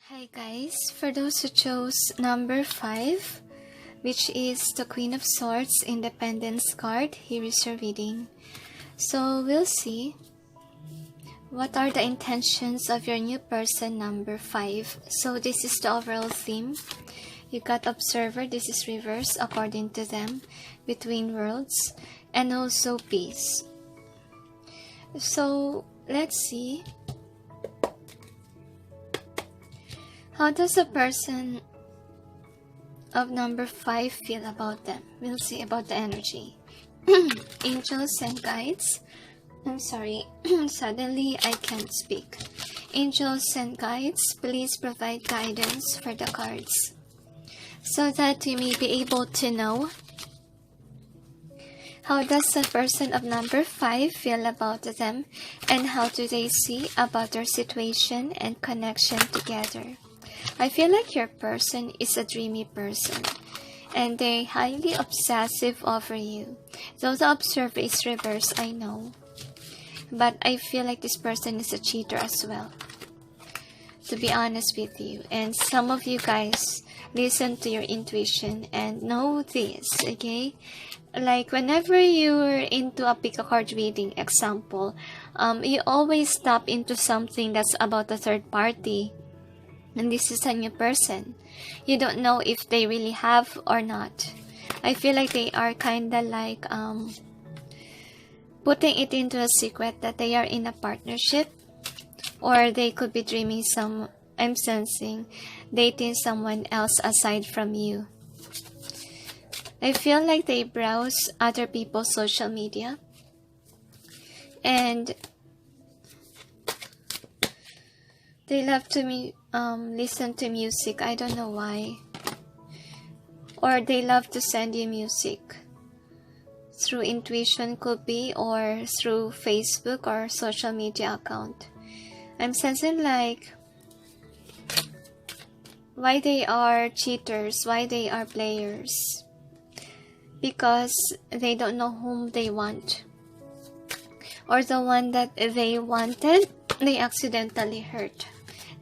Hi guys, for those who chose number 5, which is the Queen of Swords Independence card, here is your reading. So we'll see what are the intentions of your new person, number 5. So this is the overall theme. You got Observer, this is reverse according to them, Between Worlds, and also Peace. So let's see. How does a person of number 5 feel about them? We'll see about the energy. Angels and guides. I'm sorry, suddenly I can't speak. Angels and guides, please provide guidance for the cards so that we may be able to know how does a person of number 5 feel about them and how do they see about their situation and connection together. I feel like your person is a dreamy person and they're highly obsessive over you. Though the observer is reverse, I know. But I feel like this person is a cheater as well, to be honest with you. And some of you guys listen to your intuition and know this, okay? Like whenever you're into a pick a card reading, example, you always tap into something that's about a third party. And this is a new person. You don't know if they really have or not. I feel like they are kinda like putting it into a secret that they are in a partnership, or they could be dreaming I'm sensing dating someone else aside from you. I feel like they browse other people's social media and they love to listen to music. I don't know why. Or they love to send you music through intuition, could be, or through Facebook or social media account. I'm sensing like why they are cheaters, why they are players. Because they don't know whom they want. Or the one that they wanted, they accidentally hurt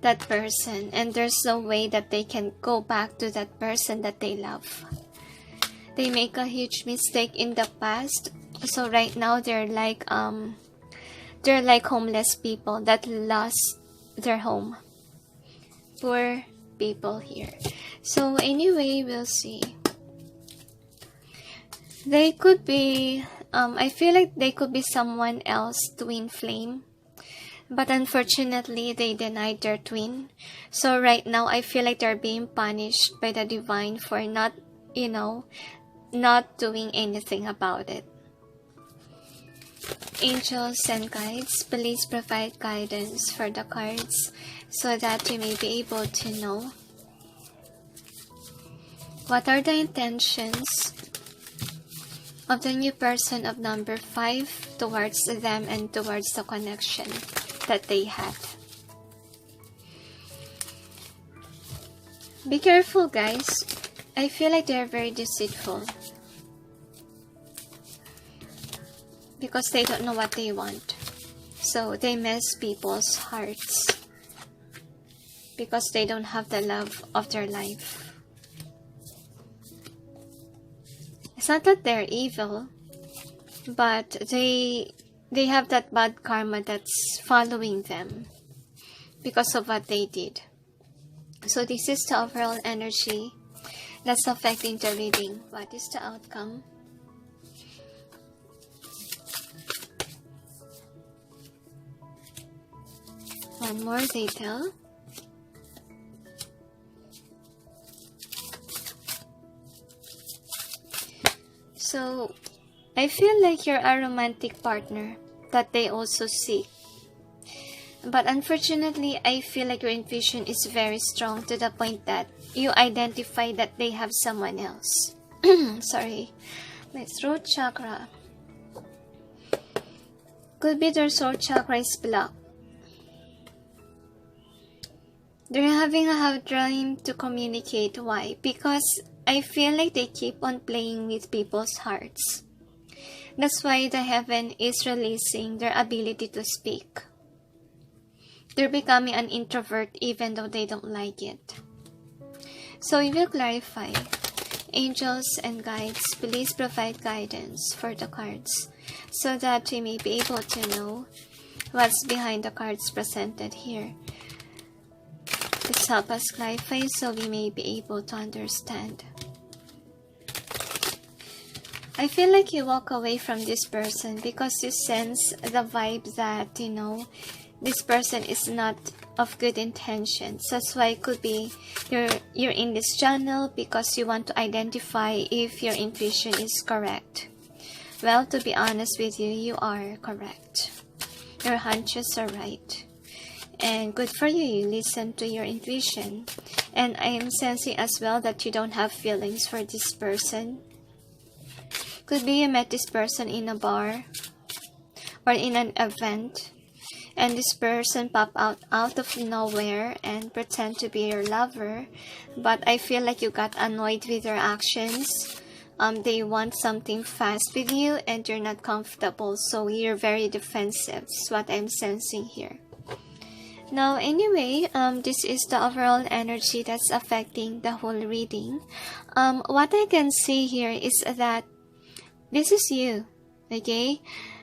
that person, and there's no way that they can go back to that person that they love. They make a huge mistake in the past, so right now they're like homeless people that lost their home. Poor people here. So anyway, we'll see. They could be I feel like they could be someone else twin flame. But unfortunately, they denied their twin. So right now, I feel like they're being punished by the divine for not doing anything about it. Angels and guides, please provide guidance for the cards so that you may be able to know what are the intentions of the new person of number 5 towards them and towards the connection that they had. Be careful, guys. I feel like they're very deceitful because they don't know what they want. So they mess people's hearts because they don't have the love of their life. It's not that they're evil, but they have that bad karma that's following them because of what they did. So this is the overall energy that's affecting the reading. What is the outcome? One more detail. So I feel like you're a romantic partner that they also seek. But unfortunately, I feel like your intuition is very strong to the point that you identify that they have someone else. Sorry. My throat chakra. Could be their throat chakra is blocked. They're having a hard time to communicate. Why? Because I feel like they keep on playing with people's hearts. That's why the heaven is releasing their ability to speak. They're becoming an introvert even though they don't like it. So we will clarify. Angels and guides, please provide guidance for the cards so that we may be able to know what's behind the cards presented here. Please help us clarify so we may be able to understand. I feel like you walk away from this person because you sense the vibe that, this person is not of good intentions. That's why it could be you're in this channel because you want to identify if your intuition is correct. Well, to be honest with you, you are correct. Your hunches are right. And good for you, you listen to your intuition. And I am sensing as well that you don't have feelings for this person. Could be you met this person in a bar or in an event, and this person pop out of nowhere and pretend to be your lover, but I feel like you got annoyed with their actions. They want something fast with you and you're not comfortable, so you're very defensive. That's what I'm sensing here. Now anyway, this is the overall energy that's affecting the whole reading. What I can see here is that this is you, okay?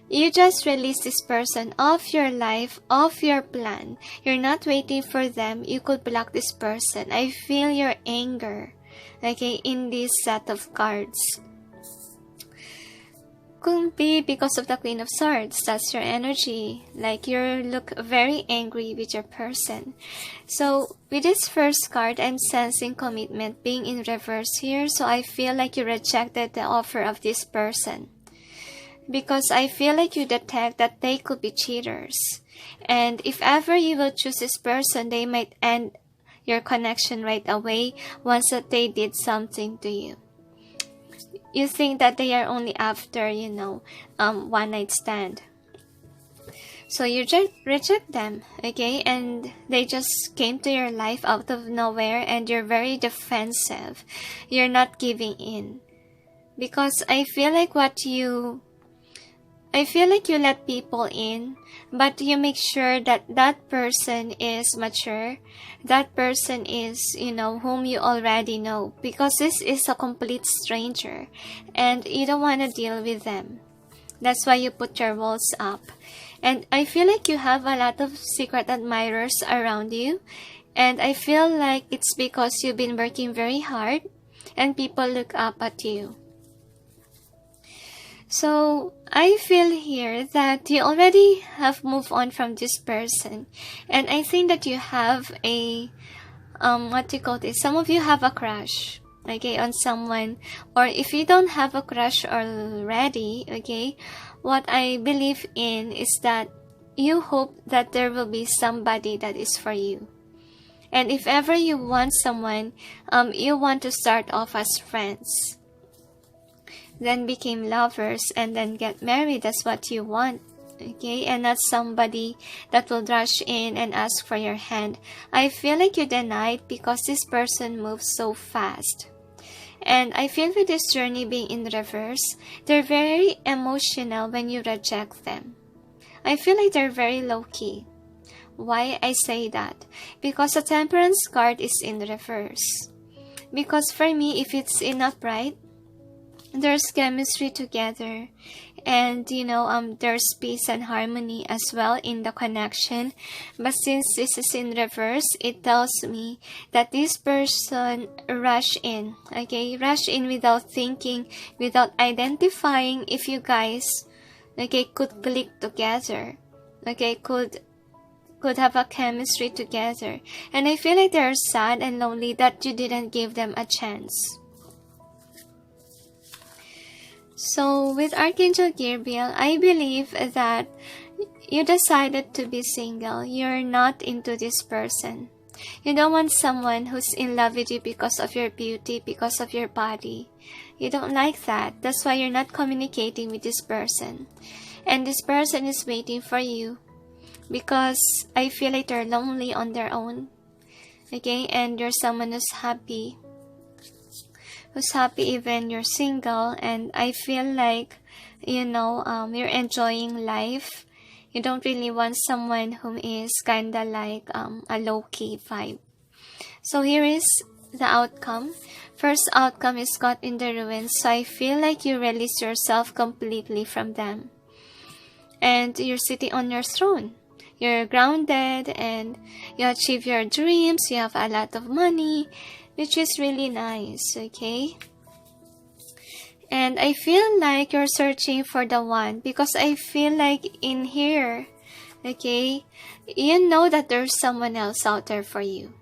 You just release this person off your life, off your plan. You're not waiting for them. You could block this person. I feel your anger, okay, in this set of cards. Could be because of the Queen of Swords. That's your energy. Like you look very angry with your person. So with this first card, I'm sensing commitment being in reverse here. So I feel like you rejected the offer of this person. Because I feel like you detect that they could be cheaters. And if ever you will choose this person, they might end your connection right away once that they did something to you. You think that they are only after, one night stand. So you reject them, okay? And they just came to your life out of nowhere and you're very defensive. You're not giving in. Because I feel like you let people in, but you make sure that that person is mature. That person is, whom you already know. Because this is a complete stranger. And you don't want to deal with them. That's why you put your walls up. And I feel like you have a lot of secret admirers around you. And I feel like it's because you've been working very hard. And people look up at you. So, I feel here that you already have moved on from this person. And I think that you have a, some of you have a crush, okay, on someone. Or if you don't have a crush already, okay, what I believe in is that you hope that there will be somebody that is for you. And if ever you want someone, you want to start off as friends. Then became lovers and then get married. That's what you want, okay? And not somebody that will rush in and ask for your hand. I feel like you denied because this person moves so fast. And I feel with this journey being in reverse, they're very emotional when you reject them. I feel like they're very low-key. Why I say that? Because the Temperance card is in reverse. Because for me, if it's in upright, there's chemistry together, and there's peace and harmony as well in the connection. But since this is in reverse, it tells me that this person rush in without thinking, without identifying if you guys could click together, could have a chemistry together. And I feel like they're sad and lonely that you didn't give them a chance. So, with Archangel Gabriel, I believe that you decided to be single. You're not into this person. You don't want someone who's in love with you because of your beauty, because of your body. You don't like that. That's why you're not communicating with this person. And this person is waiting for you because I feel like they're lonely on their own. Okay? And you're someone who's happy. Even you're single, and I feel like you're enjoying life. You don't really want someone who is kinda like a low-key vibe. So here is the outcome. First outcome is caught in the ruins. So I feel like you release yourself completely from them. And you're sitting on your throne. You're grounded and you achieve your dreams. You have a lot of money, which is really nice, okay? And I feel like you're searching for the one because I feel like in here, okay, you know that there's someone else out there for you.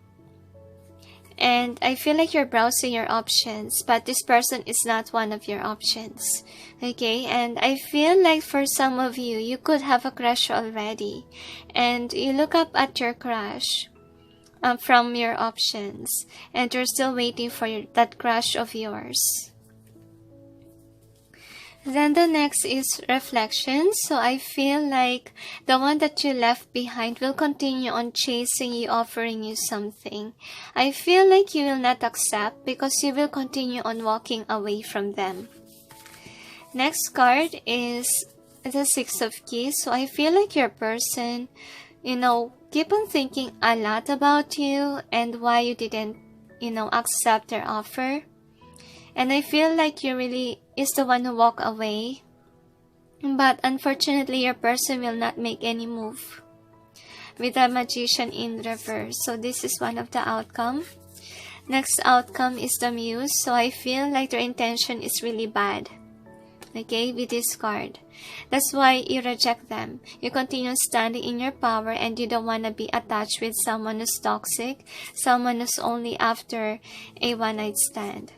And I feel like you're browsing your options, but this person is not one of your options. Okay, and I feel like for some of you, you could have a crush already. And you look up at your crush from your options. And you're still waiting for that crush of yours. Then the next is reflection. So I feel like the one that you left behind will continue on chasing you, offering you something. I feel like you will not accept because you will continue on walking away from them. Next card is the Six of Keys. So I feel like your person, keep on thinking a lot about you and why you didn't, accept their offer. And I feel like you really is the one who walked away. But unfortunately, your person will not make any move. With the Magician in reverse. So this is one of the outcome. Next outcome is the Muse. So I feel like their intention is really bad. Okay, with this card. That's why you reject them. You continue standing in your power and you don't want to be attached with someone who's toxic. Someone who's only after a one-night stand.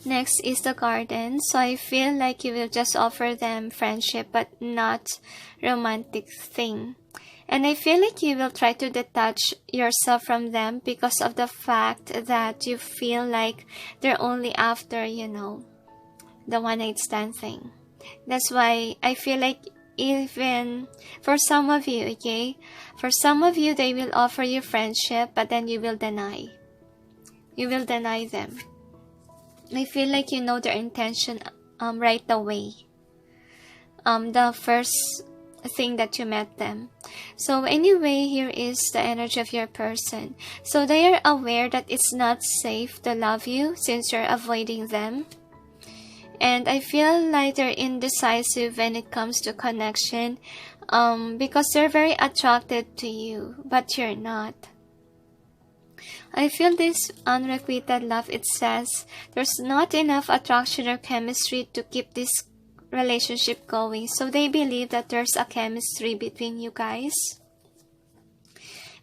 Next is the Garden. So I feel like you will just offer them friendship but not romantic thing. And I feel like you will try to detach yourself from them because of the fact that you feel like they're only after, the one-night stand thing. That's why I feel like even for some of you, okay? For some of you, they will offer you friendship but then you will deny. You will deny them. I feel like you know their intention right away. The first thing that you met them. So anyway, here is the energy of your person. So they are aware that it's not safe to love you since you're avoiding them. And I feel like they're indecisive when it comes to connection because they're very attracted to you, but you're not. I feel this unrequited love, it says there's not enough attraction or chemistry to keep this relationship going. So they believe that there's a chemistry between you guys.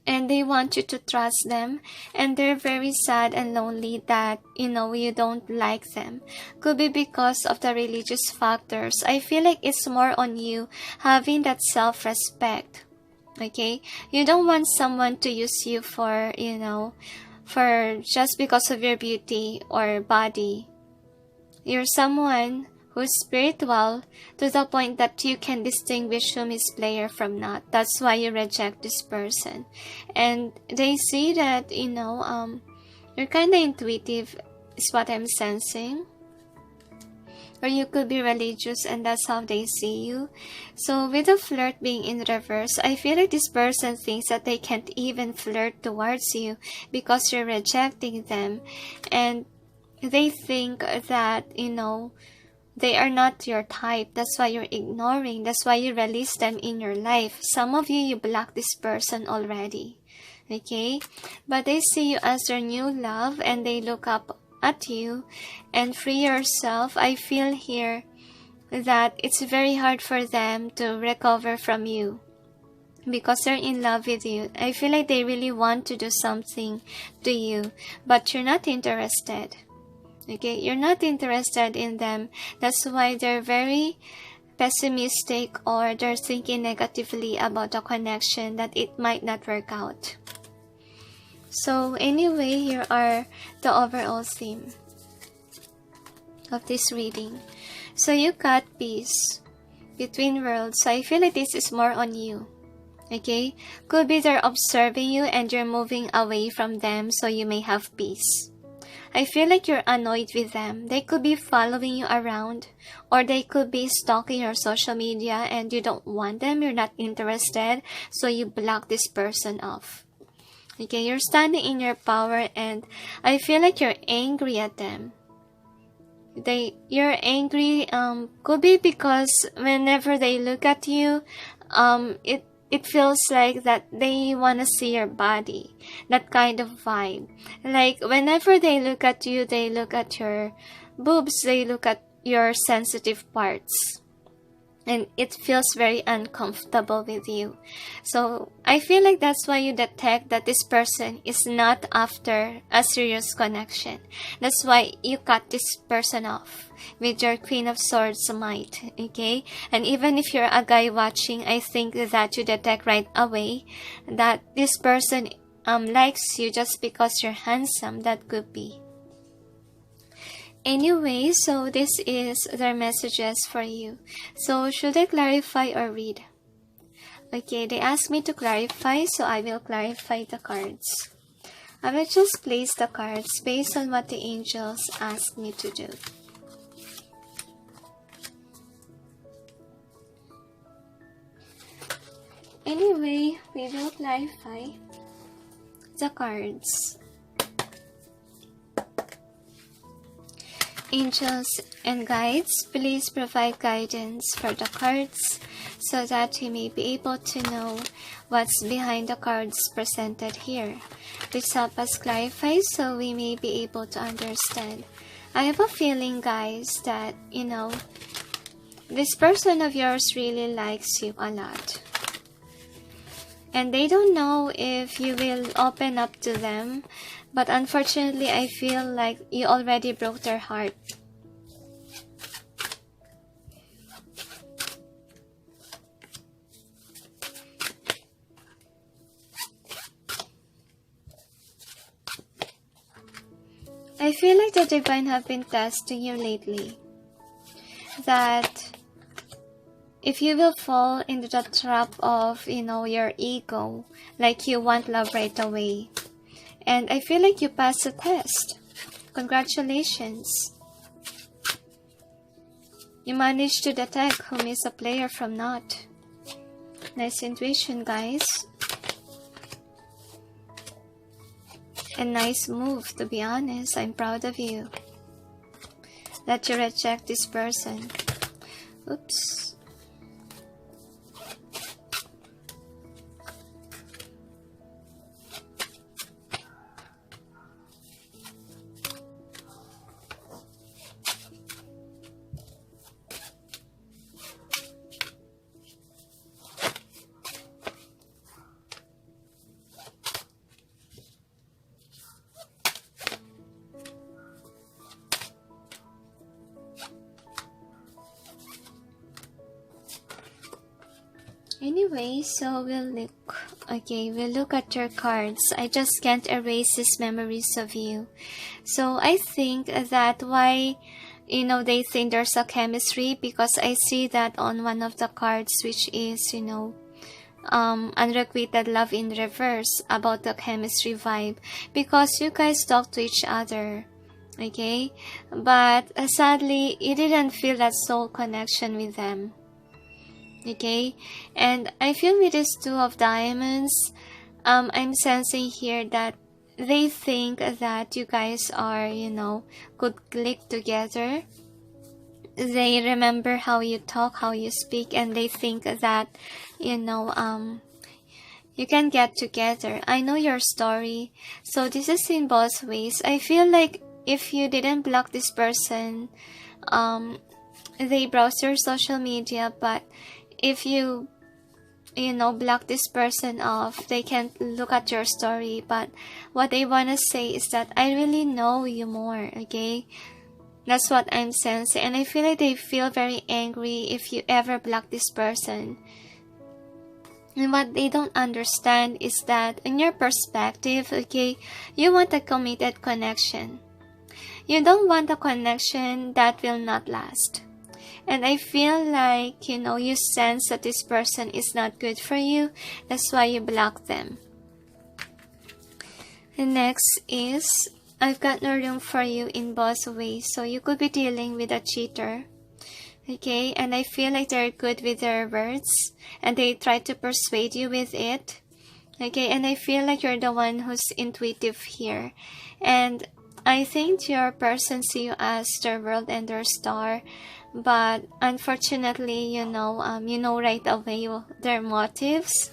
And they want you to trust them. And they're very sad and lonely that, you don't like them. Could be because of the religious factors. I feel like it's more on you having that self-respect. Okay, you don't want someone to use you for just because of your beauty or body. You're someone who's spiritual to the point that you can distinguish whom is player from not. That's why you reject this person. And they see that, you're kind of intuitive is what I'm sensing. Or you could be religious and that's how they see you. So with the flirt being in reverse, I feel like this person thinks that they can't even flirt towards you because you're rejecting them. And they think that, they are not your type. That's why you're ignoring. That's why you release them in your life. Some of you block this person already. Okay? But they see you as their new love and they look up at you and free yourself. I feel here that it's very hard for them to recover from you because they're in love with you. I feel like they really want to do something to you, but you're not interested. Okay, you're not interested in them. That's why they're very pessimistic or they're thinking negatively about the connection that it might not work out. So anyway, here are the overall theme of this reading. So you got peace between worlds. So I feel like this is more on you. Okay? Could be they're observing you and you're moving away from them so you may have peace. I feel like you're annoyed with them. They could be following you around, or they could be stalking your social media and you don't want them, you're not interested, so you block this person off. Okay, you're standing in your power and I feel like you're angry at them. You're angry, could be because whenever they look at you, it feels like that they want to see your body, that kind of vibe. Like whenever they look at you, they look at your boobs, they look at your sensitive parts, and it feels very uncomfortable with you. So I feel like that's why you detect that this person is not after a serious connection. That's why you cut this person off with your Queen of Swords might, okay? And even if you're a guy watching, I think that you detect right away that this person likes you just because you're handsome. That could be. Anyway, so this is their messages for you. So should I clarify or read? Okay, they asked me to clarify, so I will clarify the cards. I will just place the cards based on what the angels asked me to do. Anyway, we will clarify the cards. Angels and guides, please provide guidance for the cards so that we may be able to know what's behind the cards presented here. Please help us clarify so we may be able to understand. I have a feeling, guys, that, this person of yours really likes you a lot. And they don't know if you will open up to them. But unfortunately, I feel like you already broke their heart. I feel like the Divine have been testing you lately. That if you will fall into the trap of, your ego, like you want love right away. And I feel like you passed the test. Congratulations. You managed to detect whom is a player from not. Nice intuition, guys. And nice move, to be honest. I'm proud of you. That you reject this person. Oops. Anyway, so we'll look at your cards. I just can't erase these memories of you. So I think that why, they think there's a chemistry, because I see that on one of the cards, which is, unrequited love in reverse, about the chemistry vibe, because you guys talk to each other. Okay, but sadly, you didn't feel that soul connection with them. Okay, and I feel with this Two of Diamonds, I'm sensing here that they think that you guys are, could click together. They remember how you talk, how you speak, and they think that, you can get together. I know your story, so this is in both ways. I feel like if you didn't block this person, they browse your social media, but if you block this person off, they can't look at your story. But what they want to say is that I really know you more, okay? That's what I'm sensing. And I feel like they feel very angry if you ever block this person. And what they don't understand is that in your perspective, okay, you want a committed connection. You don't want a connection that will not last. And I feel like, you sense that this person is not good for you. That's why you block them. And next is I've got no room for you in both ways. So you could be dealing with a cheater. Okay, and I feel like they're good with their words and they try to persuade you with it. Okay, and I feel like you're the one who's intuitive here. And I think your person see you as their world and their star. But unfortunately, you know right away their motives.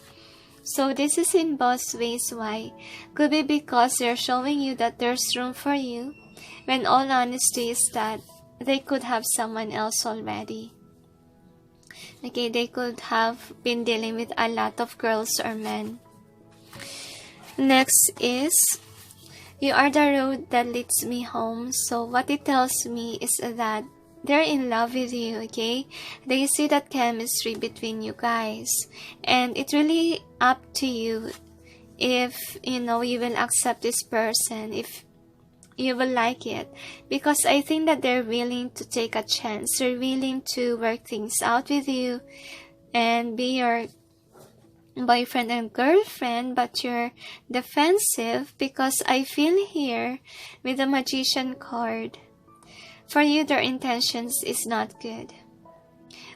So this is in both ways. Why? Could be because they're showing you that there's room for you, when all honesty is that they could have someone else already. Okay, they could have been dealing with a lot of girls or men. Next is, you are the road that leads me home. So what it tells me is that they're in love with you, okay? They see that chemistry between you guys. And it's really up to you if, you will accept this person, if you will like it. Because I think that they're willing to take a chance. They're willing to work things out with you and be your boyfriend and girlfriend, but you're defensive because I feel here with the Magician card, for you their intentions is not good.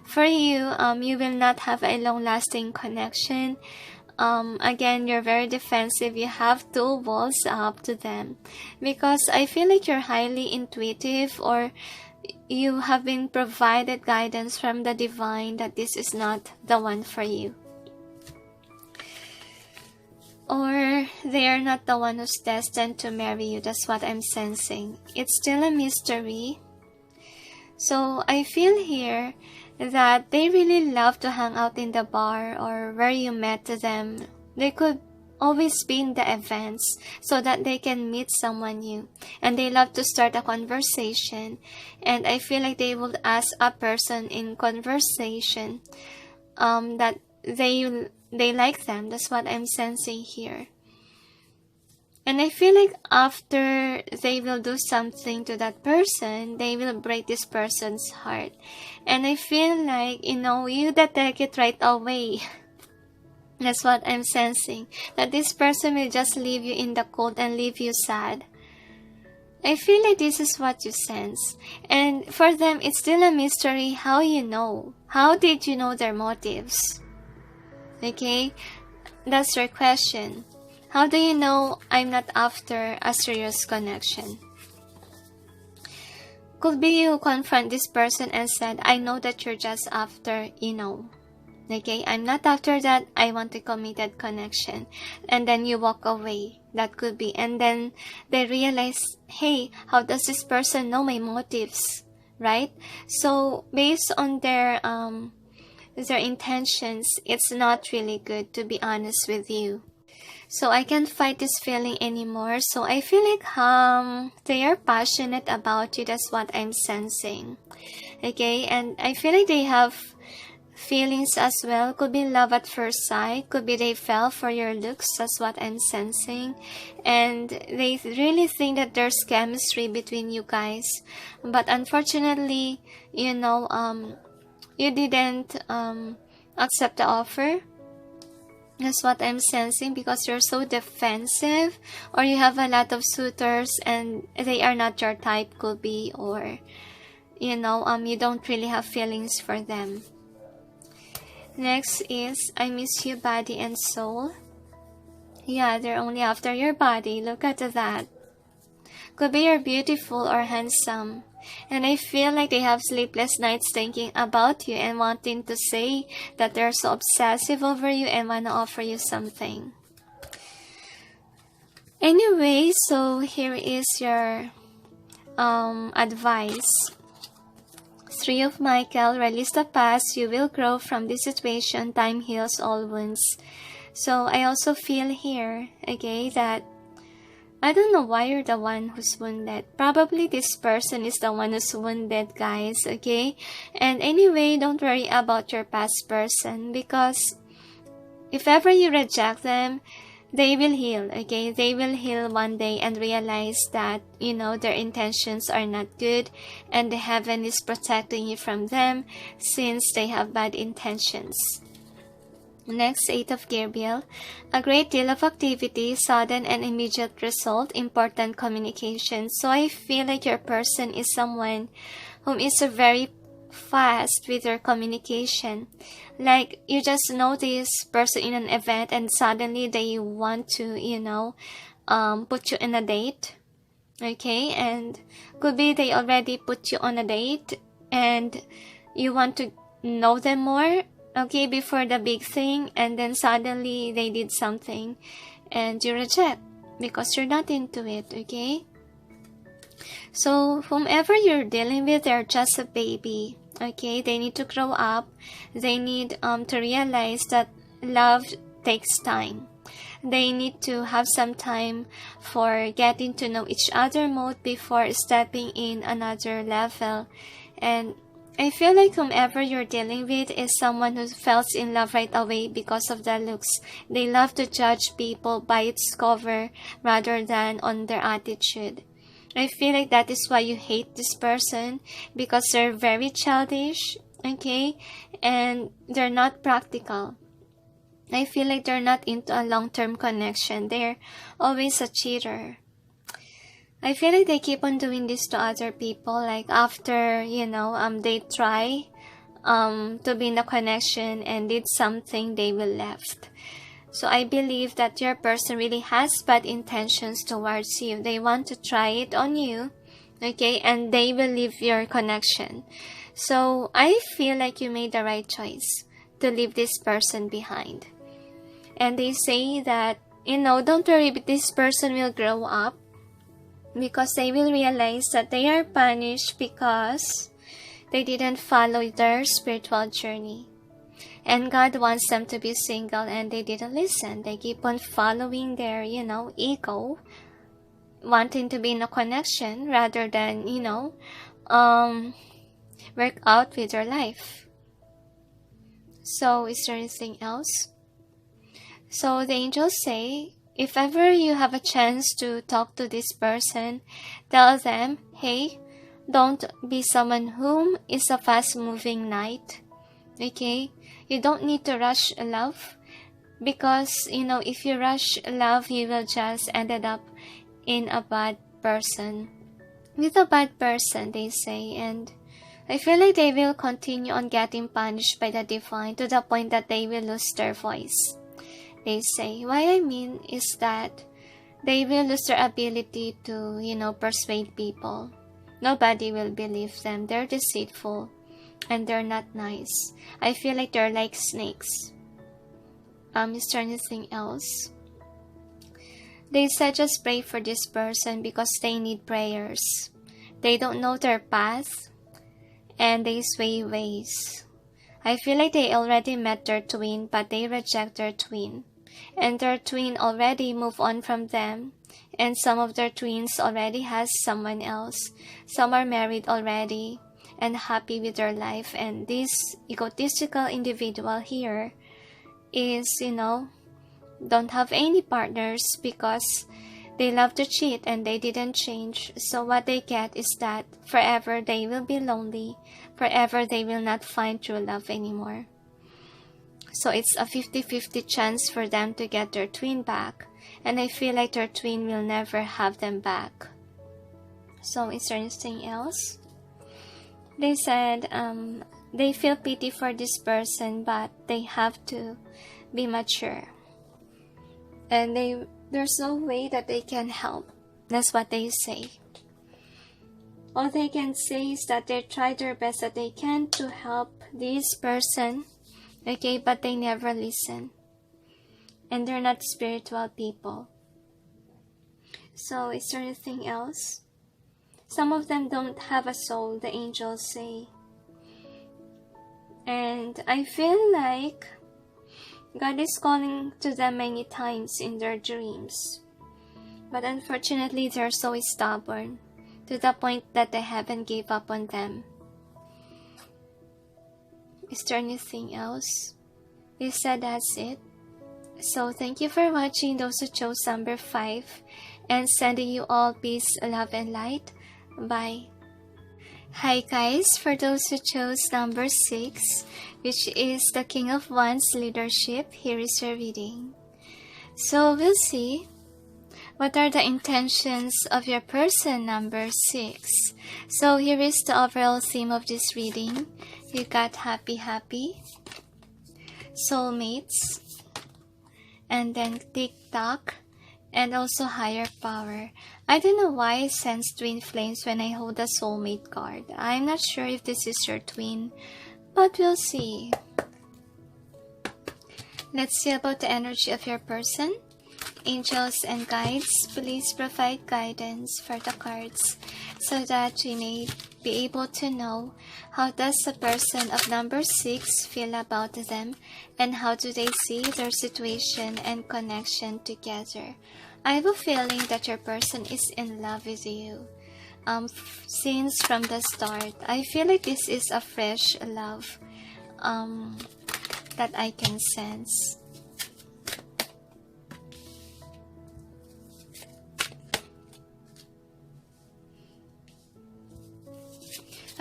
For you, you will not have a long-lasting connection. Again, you're very defensive. You have two walls up to them because I feel like you're highly intuitive, or you have been provided guidance from the divine that this is not the one for you. Or they are not the one who's destined to marry you. That's what I'm sensing. It's still a mystery. So I feel here that they really love to hang out in the bar or where you met them. They could always be in the events so that they can meet someone new. And they love to start a conversation. And I feel like they would ask a person in conversation that they like them. That's what I'm sensing here. And I feel like after they will do something to that person, they will break this person's heart. And I feel like, you detect it right away. That's what I'm sensing. That this person will just leave you in the cold and leave you sad. I feel like this is what you sense. And for them, it's still a mystery how you know. How did you know their motives? Okay, that's your question. How do you know I'm not after a serious connection? Could be you confront this person and said, I know that you're just after, Okay, I'm not after that. I want a committed connection. And then you walk away. That could be. And then they realize, hey, how does this person know my motives? Right? So based on their intentions, it's not really good, to be honest with you. So I can't fight this feeling anymore. So I feel like they are passionate about you. That's what I'm sensing. Okay, and I feel like they have feelings as well. Could be love at first sight. Could be they fell for your looks. That's what I'm sensing. And they really think that there's chemistry between you guys. But unfortunately, you didn't accept the offer. That's what I'm sensing, because you're so defensive, or you have a lot of suitors and they are not your type, could be, or you don't really have feelings for them. Next is, I miss you body and soul. Yeah, they're only after your body. Look at that. Could be you're beautiful or handsome. And I feel like they have sleepless nights thinking about you and wanting to say that they're so obsessive over you and want to offer you something. Anyway, so here is your advice. 3 of Michael, release the past. You will grow from this situation. Time heals all wounds. So I also feel here, okay, that I don't know why you're the one who's wounded. Probably this person is the one who's wounded, guys, okay? And anyway, don't worry about your past person, because if ever you reject them, they will heal, okay? They will heal one day and realize that, their intentions are not good and the heaven is protecting you from them since they have bad intentions. Next, Eight of Gabriel. A great deal of activity, sudden and immediate result, important communication. So I feel like your person is someone whom is very fast with their communication. Like, you just know this person in an event and suddenly they want to, put you in a date. Okay, and could be they already put you on a date and you want to know them more, okay, before the big thing, and then suddenly they did something and you reject because you're not into it, okay? So whomever you're dealing with, they're just a baby, okay? They need to grow up. They need to realize that love takes time. They need to have some time for getting to know each other more before stepping in another level. And I feel like whomever you're dealing with is someone who falls in love right away because of the looks. They love to judge people by its cover rather than on their attitude. I feel like that is why you hate this person, because they're very childish, okay? And they're not practical. I feel like they're not into a long-term connection. They're always a cheater. I feel like they keep on doing this to other people. Like after, they try to be in a connection and did something, they will left. So I believe that your person really has bad intentions towards you. They want to try it on you, okay? And they will leave your connection. So I feel like you made the right choice to leave this person behind. And they say that, don't worry, but this person will grow up because they will realize that they are punished because they didn't follow their spiritual journey. And God wants them to be single and they didn't listen. They keep on following their, ego, wanting to be in a connection rather than, work out with their life. So is there anything else? So the angels say, if ever you have a chance to talk to this person, tell them, hey, don't be someone whom is a fast-moving knight. Okay? You don't need to rush love because, if you rush love, you will just ended up in a bad person. With a bad person, they say, and I feel like they will continue on getting punished by the divine to the point that they will lose their voice. They say, what I mean is that they will lose their ability to, persuade people. Nobody will believe them. They're deceitful and they're not nice. I feel like they're like snakes. Is there anything else? They said just pray for this person because they need prayers. They don't know their path and they sway ways. I feel like they already met their twin, but they reject their twin. And their twin already moved on from them. And some of their twins already has someone else. Some are married already and happy with their life. And this egotistical individual here is, don't have any partners because they love to cheat and they didn't change. So what they get is that forever they will be lonely. Forever they will not find true love anymore. So it's a 50-50 chance for them to get their twin back. And I feel like their twin will never have them back. So is there anything else? They said they feel pity for this person, but they have to be mature. And there's no way that they can help. That's what they say. All they can say is that they try their best that they can to help this person. Okay, but they never listen. And they're not spiritual people. So, is there anything else? Some of them don't have a soul, the angels say. And I feel like God is calling to them many times in their dreams. But unfortunately, they're so stubborn to the point that the heaven gave up on them. Is there anything else? They said that's it. So thank you for watching, those who chose number 5, and sending you all peace, love, and light. Bye. Hi guys, for those who chose number 6, which is the King of Wands leadership, here is your reading. So we'll see what are the intentions of your person number 6. So here is the overall theme of this reading. You got happy, soulmates, and then TikTok, and also higher power. I don't know why I sense twin flames when I hold the soulmate card. I'm not sure if this is your twin, but we'll see. Let's see about the energy of your person. Angels and guides, please provide guidance for the cards so that we may be able to know how does the person of number 6 feel about them and how do they see their situation and connection together. I have a feeling that your person is in love with you. Since from the start, I feel like this is a fresh love that I can sense.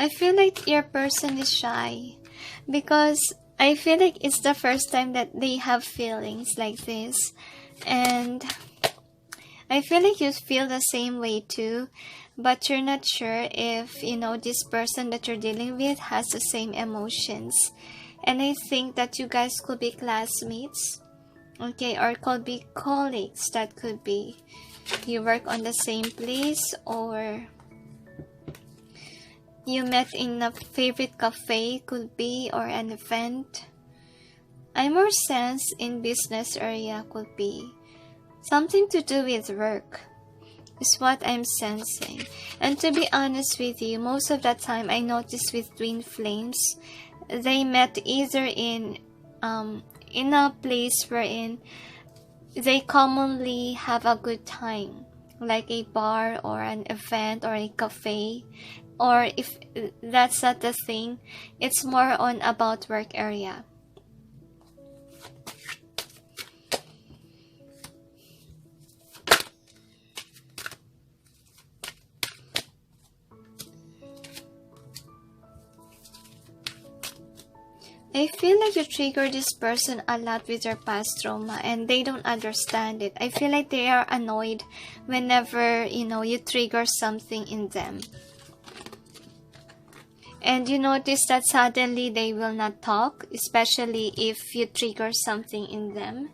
I feel like your person is shy because I feel like it's the first time that they have feelings like this, and I feel like you feel the same way too, but you're not sure if, this person that you're dealing with has the same emotions. And I think that you guys could be classmates, okay, or could be colleagues. That could be you work on the same place, or you met in a favorite cafe, could be, or an event. I more sense in business area, could be something to do with work is what I'm sensing. And to be honest with you, most of the time I notice with twin flames, they met either in a place wherein they commonly have a good time, like a bar or an event or a cafe. Or if that's not the thing, it's more on about work area. I feel like you trigger this person a lot with your past trauma and they don't understand it. I feel like they are annoyed whenever, you trigger something in them. And you notice that suddenly they will not talk, especially if you trigger something in them.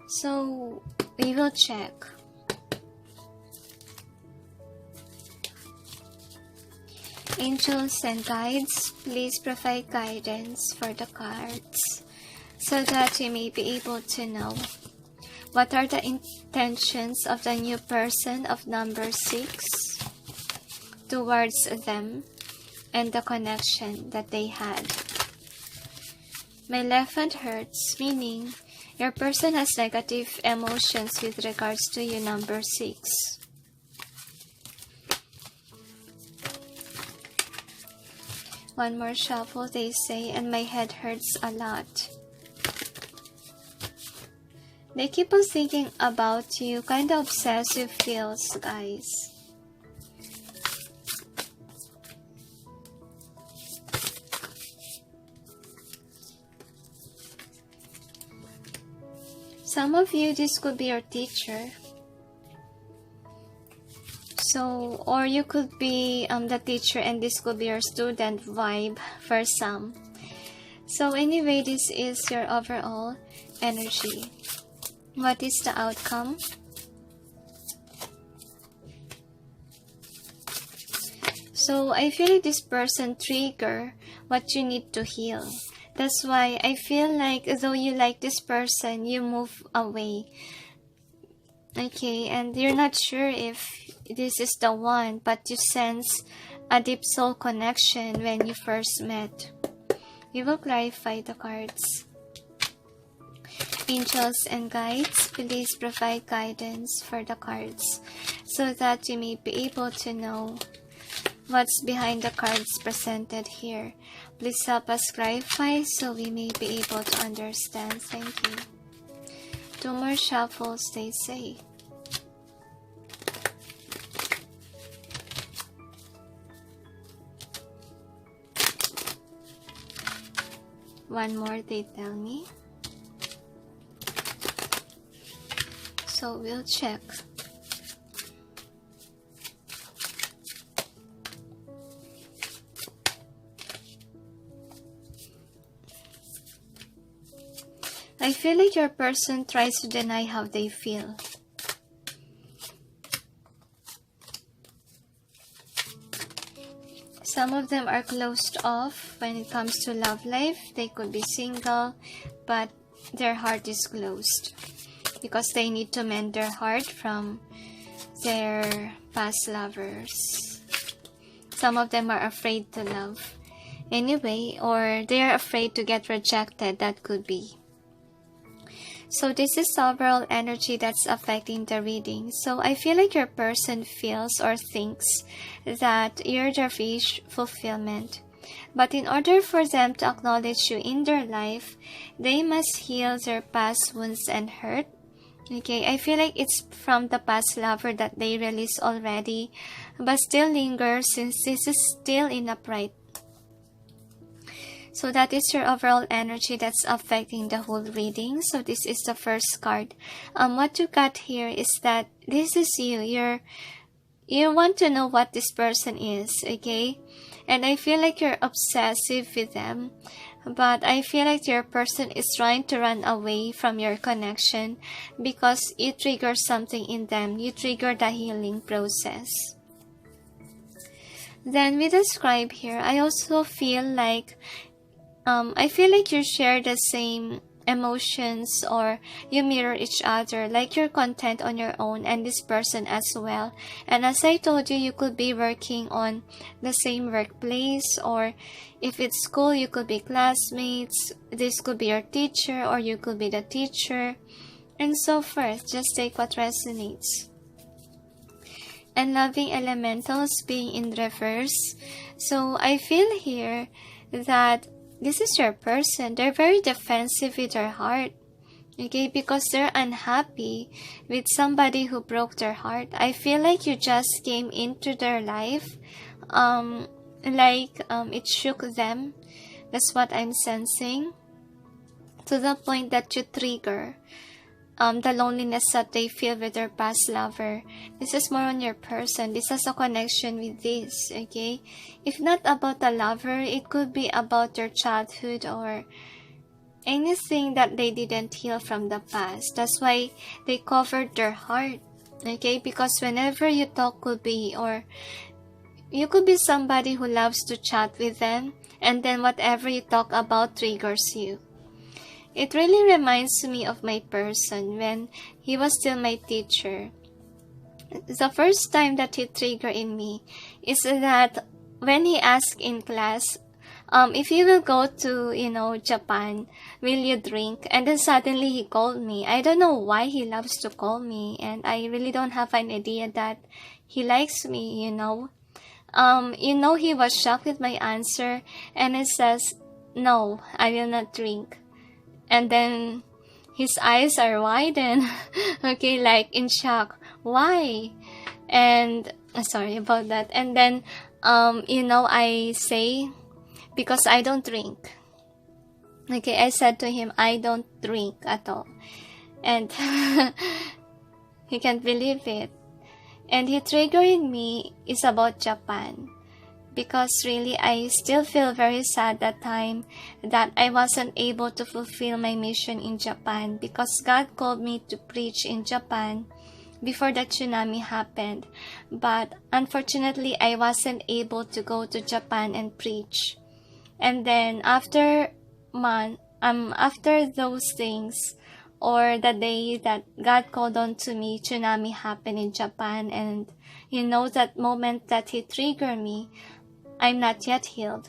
So, we will check. Angels and guides, please provide guidance for the cards so that you may be able to know what are the intentions of the new person of number 6 towards them and the connection that they had. My left hand hurts, meaning your person has negative emotions with regards to you, number 6. One more shuffle, they say, and my head hurts a lot. They keep on thinking about you, kind of obsessive feels, guys. Some of you, this could be your teacher. So, or you could be the teacher and this could be your student vibe for some. So anyway, this is your overall energy. What is the outcome? So I feel like this person trigger what you need to heal. That's why I feel like though you like this person, you move away. Okay, and you're not sure if this is the one, but you sense a deep soul connection when you first met. We will clarify the cards. Angels and guides, please provide guidance for the cards so that you may be able to know what's behind the cards presented here. Please help us clarify so we may be able to understand. Thank you. 2 more shuffles, they say. one more they tell me. So we'll check. I feel like your person tries to deny how they feel. Some of them are closed off when it comes to love life. They could be single, but their heart is closed because they need to mend their heart from their past lovers. Some of them are afraid to love anyway, or they are afraid to get rejected. That could be. So this is overall energy that's affecting the reading. So I feel like your person feels or thinks that you're their wish fulfillment. But in order for them to acknowledge you in their life, they must heal their past wounds and hurt. Okay, I feel like it's from the past lover that they released already, but still lingers since this is still in upright. So that is your overall energy that's affecting the whole reading. So this is the first card. What you got here is that this is you. You want to know what this person is, okay? And I feel like you're obsessive with them. But I feel like your person is trying to run away from your connection because you trigger something in them. You trigger the healing process. Then with the scribe here, I also feel like you share the same emotions, or you mirror each other, like you're content on your own and this person as well. And as I told you, you could be working on the same workplace, or if it's school, you could be classmates. This could be your teacher, or you could be the teacher, and so forth. Just take what resonates. And loving elementals being in reverse. So I feel here that this is your person. They're very defensive with their heart. Okay, because they're unhappy with somebody who broke their heart. I feel like you just came into their life. It shook them. That's what I'm sensing. To the point that you trigger the loneliness that they feel with their past lover. This is more on your person. This has a connection with this, okay? If not about a lover, it could be about your childhood or anything that they didn't heal from the past. That's why they covered their heart, okay? Because whenever you talk could be, or you could be somebody who loves to chat with them, and then whatever you talk about triggers you. It really reminds me of my person when he was still my teacher. The first time that he triggered in me is that when he asked in class, if you will go to, Japan, will you drink? And then suddenly he called me. I don't know why he loves to call me, and I really don't have an idea that he likes me, he was shocked with my answer, and he says, no, I will not drink. And then his eyes are widened, okay, like in shock. Why? And sorry about that. And then, I say, because I don't drink. Okay, I said to him, I don't drink at all. And he can't believe it. And he triggered me is about Japan. Because really, I still feel very sad that time that I wasn't able to fulfill my mission in Japan, because God called me to preach in Japan before the tsunami happened. But unfortunately, I wasn't able to go to Japan and preach. And then after those things, or the day that God called on to me, tsunami happened in Japan, and that moment that he triggered me, I'm not yet healed.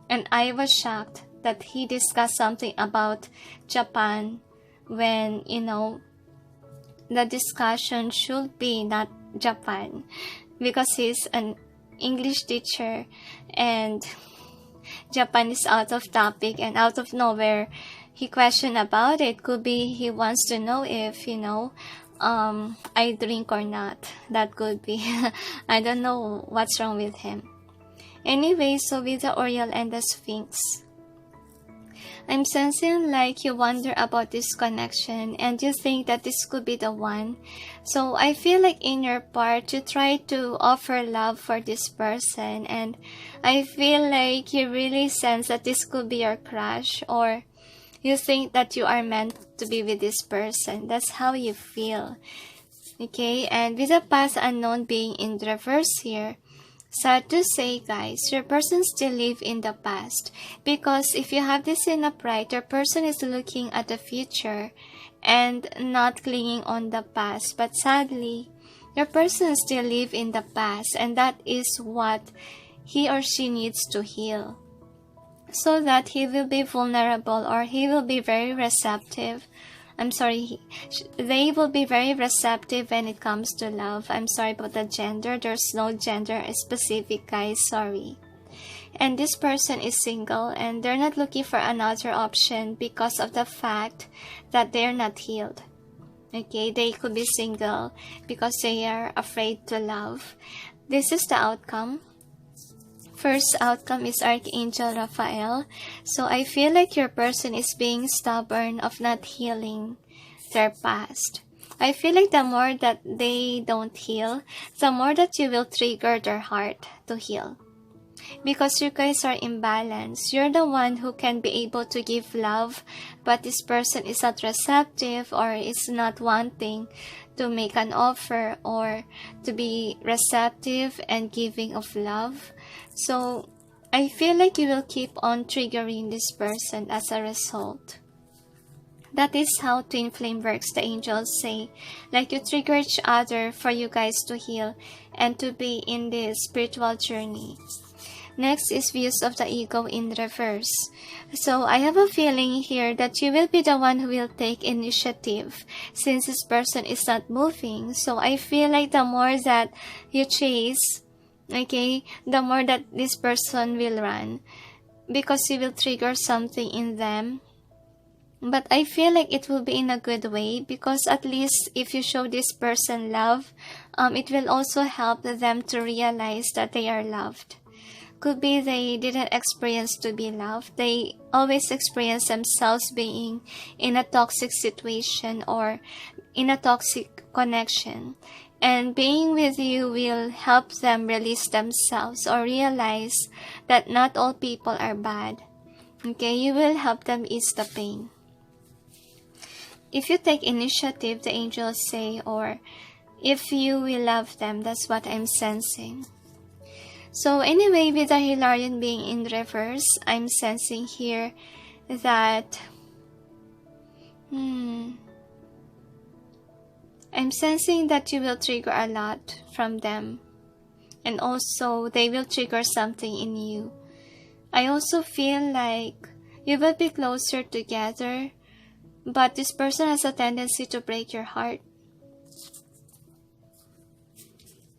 And I was shocked that he discussed something about Japan when, the discussion should be not Japan, because he's an English teacher and Japan is out of topic, and out of nowhere he questioned about it. Could be he wants to know if, I drink or not. That could be. I don't know what's wrong with him. Anyway, so with the Oriole and the Sphinx, I'm sensing like you wonder about this connection and you think that this could be the one. So I feel like in your part, you try to offer love for this person, and I feel like you really sense that this could be your crush, or you think that you are meant to be with this person. That's how you feel. Okay, and with the past unknown being in reverse here, sad to say, guys, your person still live in the past, because if you have this in upright, your person is looking at the future and not clinging on the past. But sadly, your person still live in the past, and that is what he or she needs to heal, so that he will be vulnerable, or he will be very receptive. They will be very receptive when it comes to love. I'm sorry about the gender. There's no gender specific, guys. Sorry. And this person is single, and they're not looking for another option because of the fact that they're not healed. Okay, they could be single because they are afraid to love. This is the outcome. First outcome is Archangel Raphael. So I feel like your person is being stubborn of not healing their past. I feel like the more that they don't heal, the more that you will trigger their heart to heal. Because you guys are imbalanced. You're the one who can be able to give love, but this person is not receptive, or is not wanting to make an offer or to be receptive and giving of love. So I feel like you will keep on triggering this person as a result. That is how twin flame works, the angels say. Like you trigger each other for you guys to heal and to be in this spiritual journey. Next is views of the ego in reverse. So I have a feeling here that you will be the one who will take initiative, since this person is not moving. So I feel like the more that you chase, okay, the more that this person will run, because you will trigger something in them. But I feel like it will be in a good way, because at least if you show this person love, it will also help them to realize that they are loved. Could be they didn't experience to be loved. They always experience themselves being in a toxic situation or in a toxic connection. And being with you will help them release themselves or realize that not all people are bad. Okay, you will help them ease the pain. If you take initiative, the angels say, or if you will love them, that's what I'm sensing. So anyway, with the Hilarion being in reverse, I'm sensing here that I'm sensing that you will trigger a lot from them, and also they will trigger something in you. I also feel like you will be closer together, but this person has a tendency to break your heart.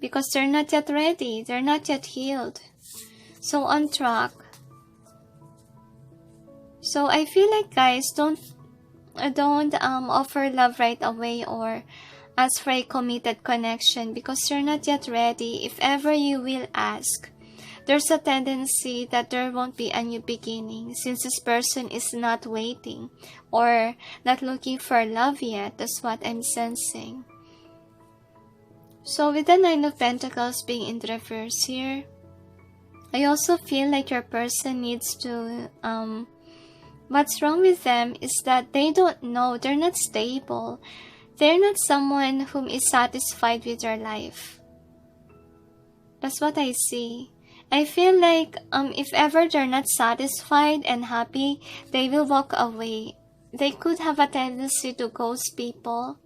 Because they're not yet ready, they're not yet healed. So on track. So I feel like, guys, don't offer love right away or ask for a committed connection, because you're not yet ready. If ever you will ask, there's a tendency that there won't be a new beginning, since this person is not waiting or not looking for love yet. That's what I'm sensing. So with the Nine of Pentacles being in reverse here, I also feel like your person needs to, what's wrong with them is that they don't know, they're not stable. They're not someone whom is satisfied with their life. That's what I see. I feel like if ever they're not satisfied and happy, they will walk away. They could have a tendency to ghost people.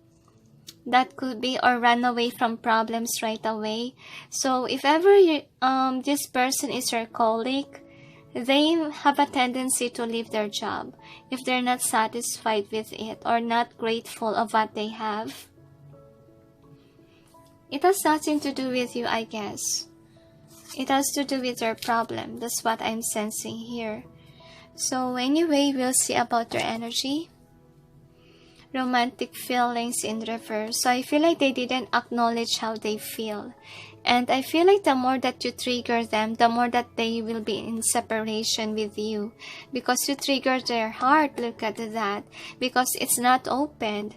That could be, or run away from problems right away. So if ever this person is your colleague, they have a tendency to leave their job if they're not satisfied with it or not grateful of what they have. It has nothing to do with you, I guess. It has to do with your problem. That's what I'm sensing here. So anyway, we'll see about your energy. Romantic feelings in reverse. So I feel like they didn't acknowledge how they feel. And I feel like the more that you trigger them, the more that they will be in separation with you. Because you trigger their heart, look at that. Because it's not opened.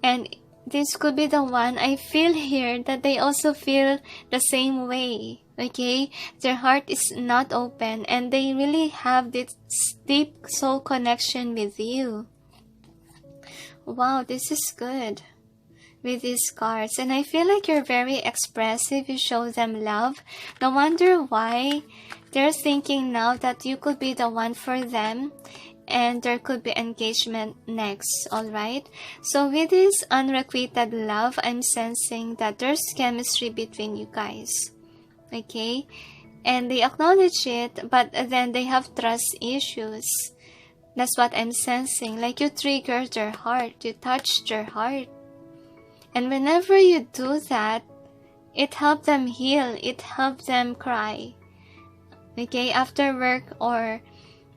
And this could be the one. I feel here that they also feel the same way. Okay? Their heart is not open. And they really have this deep soul connection with you. Wow, this is good. With these cards, and I feel like you're very expressive. You show them love. No wonder why they're thinking now that you could be the one for them, and there could be engagement next. All right, so with this unrequited love, I'm sensing that there's chemistry between you guys. Okay, and they acknowledge it, but then they have trust issues. That's what I'm sensing. Like you triggered their heart, you touched their heart. And whenever you do that, it helps them heal. It helps them cry. Okay, after work or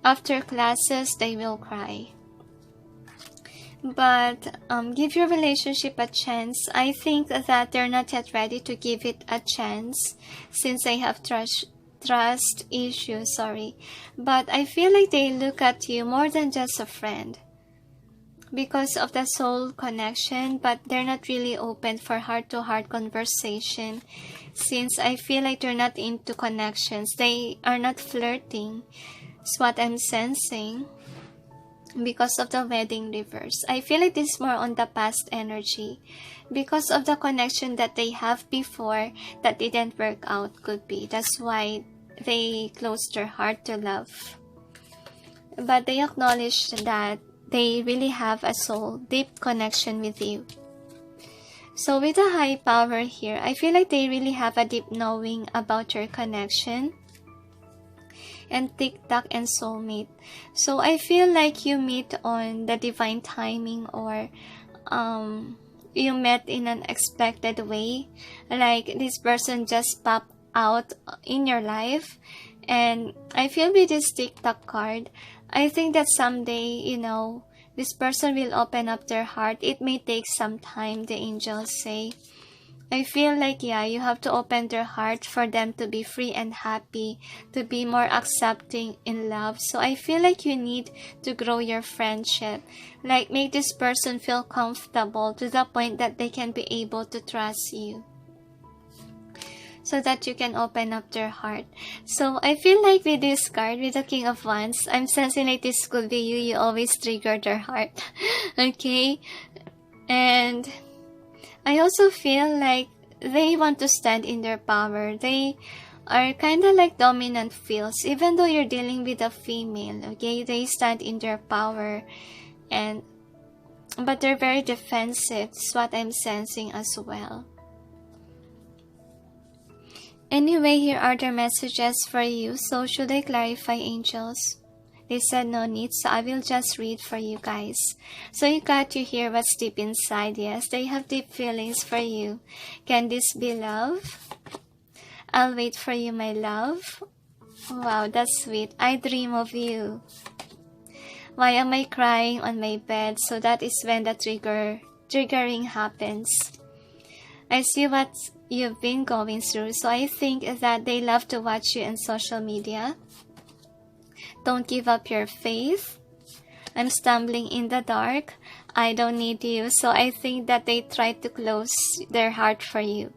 after classes, they will cry. But give your relationship a chance. I think that they're not yet ready to give it a chance since they have trust issues. But I feel like they look at you more than just a friend. Because of the soul connection, but they're not really open for heart-to-heart conversation, since I feel like they're not into connections. They are not flirting. That's what I'm sensing. Because of the wedding reverse, I feel like this is more on the past energy. Because of the connection that they have before that didn't work out, could be. That's why they closed their heart to love. But they acknowledge that they really have a soul deep connection with you. So with a high power here, I feel like they really have a deep knowing about your connection. And TikTok and soulmate. So I feel like you meet on the divine timing, or you met in an unexpected way. Like this person just popped out in your life. And I feel with this TikTok card, I think that someday, this person will open up their heart. It may take some time, the angels say. I feel like, you have to open their heart for them to be free and happy, to be more accepting in love. So I feel like you need to grow your friendship. Like, make this person feel comfortable to the point that they can be able to trust you, so that you can open up their heart. So I feel like with this card, with the King of Wands, I'm sensing like this could be you. You always trigger their heart. Okay? And I also feel like they want to stand in their power. They are kind of like dominant feels. Even though you're dealing with a female, okay? They stand in their power. But they're very defensive. That's what I'm sensing as well. Anyway, here are their messages for you. So, should I clarify, angels? They said no need, so I will just read for you guys. So you got to hear what's deep inside. Yes, they have deep feelings for you. Can this be love? I'll wait for you, my love. Wow, that's sweet. I dream of you. Why am I crying on my bed? So that is when the triggering happens. I see what you've been going through, so I think that they love to watch you on social media. Don't give up your faith. I'm stumbling in the dark. I don't need you. So I think that they try to close their heart for you.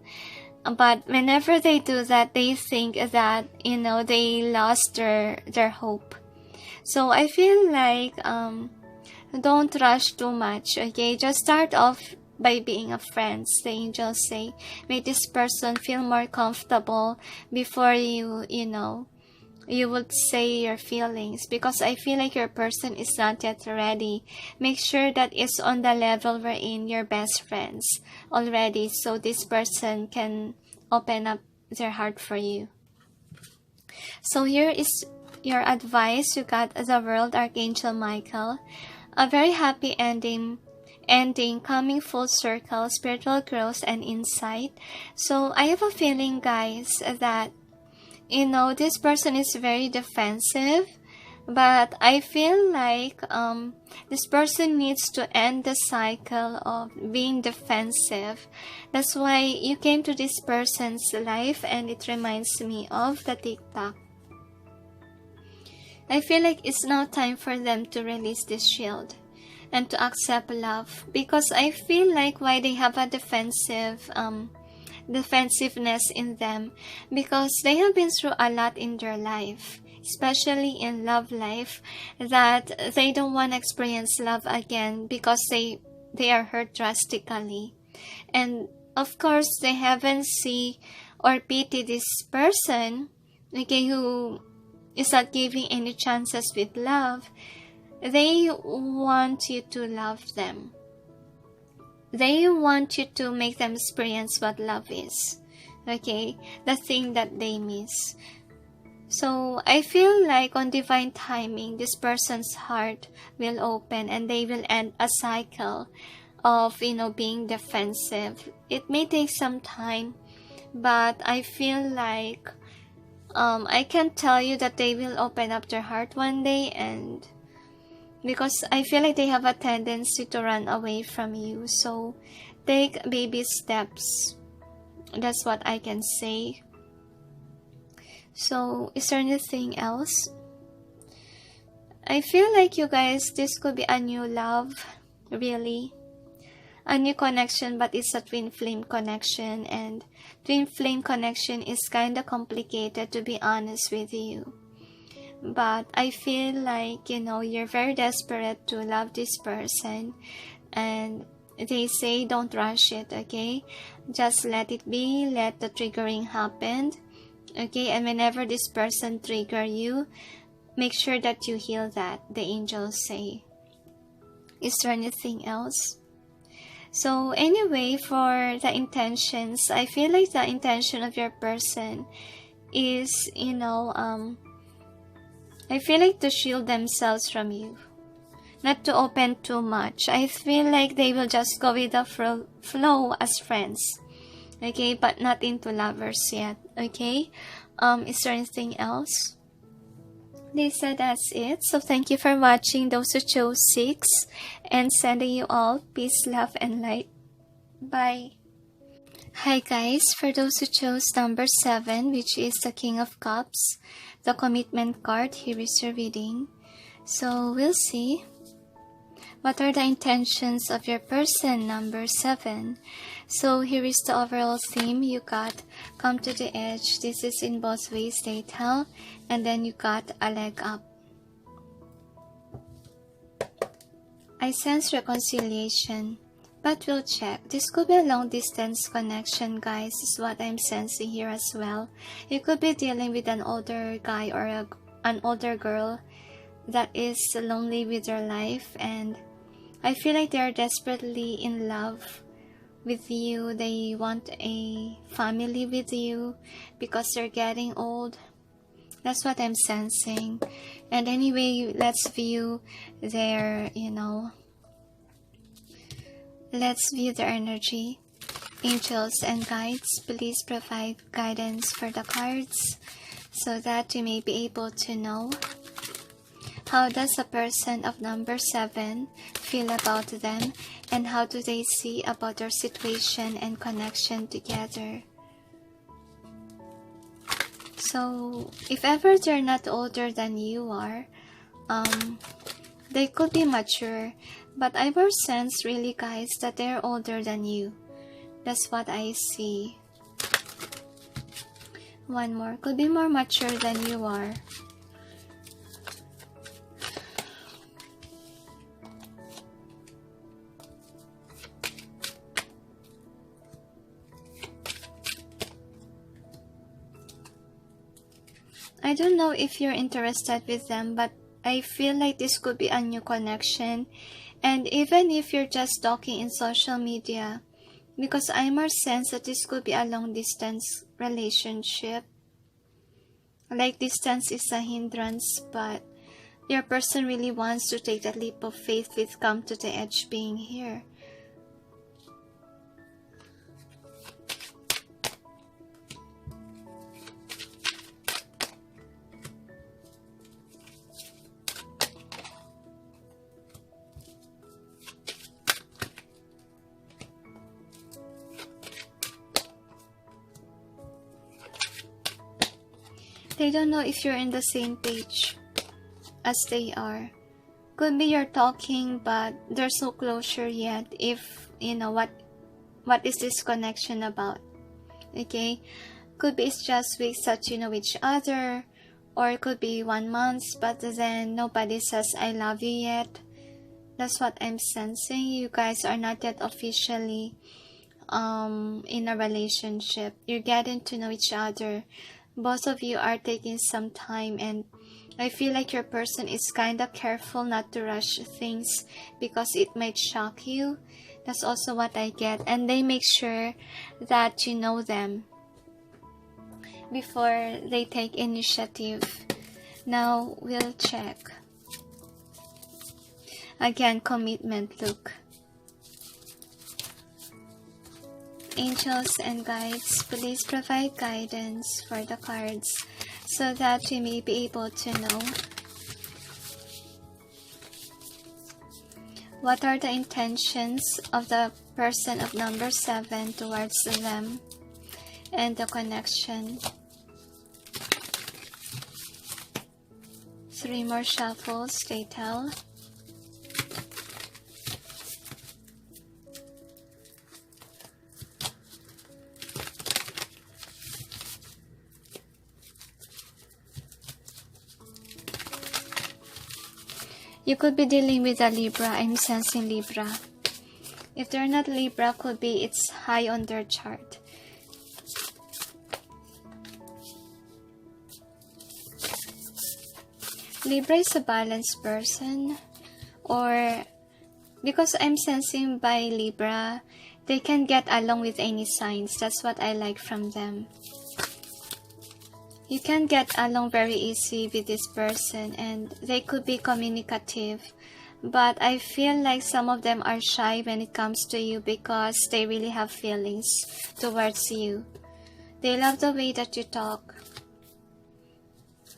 But whenever they do that, they think that, they lost their hope. So I feel like, don't rush too much, okay? Just start off by being a friend, the angels say. Make this person feel more comfortable before you would say your feelings, because I feel like your person is not yet ready. Make sure that it's on the level wherein you're best friends already, so this person can open up their heart for you. So here is your advice. You got the World Archangel Michael. A very happy ending, coming full circle, spiritual growth and insight. So I have a feeling, guys, that this person is very defensive, But I feel like this person needs to end the cycle of being defensive. That's why you came to this person's life, and it reminds me of the TikTok. I feel like it's now time for them to release this shield and to accept love, because I feel like why they have a defensiveness in them, because they have been through a lot in their life, especially in love life, that they don't want to experience love again because they are hurt drastically. And of course they haven't see or pity this person, okay, who is not giving any chances with love. They want you to love them. They want you to make them experience what love is, okay, the thing that they miss. So I feel like on divine timing, this person's heart will open and they will end a cycle of, being defensive. It may take some time, but I feel like I can tell you that they will open up their heart one day, and because I feel like they have a tendency to run away from you. So take baby steps. That's what I can say. So is there anything else? I feel like, you guys, this could be a new love, really. A new connection, but it's a twin flame connection, and twin flame connection is kind of complicated, to be honest with you. But I feel like, you're very desperate to love this person, and they say don't rush it, okay? Just let it be, let the triggering happen, okay? And whenever this person trigger you, make sure that you heal that, the angels say. Is there anything else? So anyway, for the intentions, I feel like the intention of your person is, I feel like to shield themselves from you, not to open too much. I feel like they will just go with the flow as friends, okay, but not into lovers yet, okay? Is there anything else? They said that's it. So thank you for watching, those who chose 6, and sending you all peace, love, and light. Bye. Hi guys, for those who chose number 7, which is the King of Cups, the commitment card, here is your reading. So we'll see. What are the intentions of your person, number 7? So here is the overall theme. You got come to the edge. This is in both ways, they tell. And then you got a leg up. I sense reconciliation, but we'll check. This could be a long distance connection, guys, is what I'm sensing here as well. You could be dealing with an older guy or an older girl that is lonely with their life, and I feel like they're desperately in love with you. They want a family with you because they're getting old. That's what I'm sensing. And anyway, let's view their, let's view their energy. Angels and guides, please provide guidance for the cards so that you may be able to know how does a person of number 7 feel about them, and how do they see about their situation and connection together. So if ever they're not older than you are, they could be mature, but I will sense really, guys, that they're older than you. That's what I see. One more, could be more mature than you are. I don't know if you're interested with them, but I feel like this could be a new connection. And even if you're just talking in social media, because I more sense that this could be a long distance relationship. Like distance is a hindrance, but your person really wants to take that leap of faith with come to the edge being here. They don't know if you're in the same page as they are. Could be you're talking, but there's no closure yet. If you know what is this connection about? Okay, could be it's just weeks that you know each other, or it could be 1 month, but then nobody says I love you yet. That's what I'm sensing. You guys are not yet officially in a relationship. You're getting to know each other. Both of you are taking some time, and I feel like your person is kind of careful not to rush things because it might shock you. That's also what I get. And they make sure that you know them before they take initiative. Now we'll check. Again, commitment, look. Angels and guides, please provide guidance for the cards so that we may be able to know what are the intentions of the person of number 7 towards them and the connection. 3 more shuffles, they tell. You could be dealing with a Libra. I'm sensing Libra. If they're not Libra, could be it's high on their chart. Libra is a balanced person, or because I'm sensing by Libra, they can get along with any signs. That's what I like from them. You can get along very easy with this person, and they could be communicative, but I feel like some of them are shy when it comes to you because they really have feelings towards you. They love the way that you talk.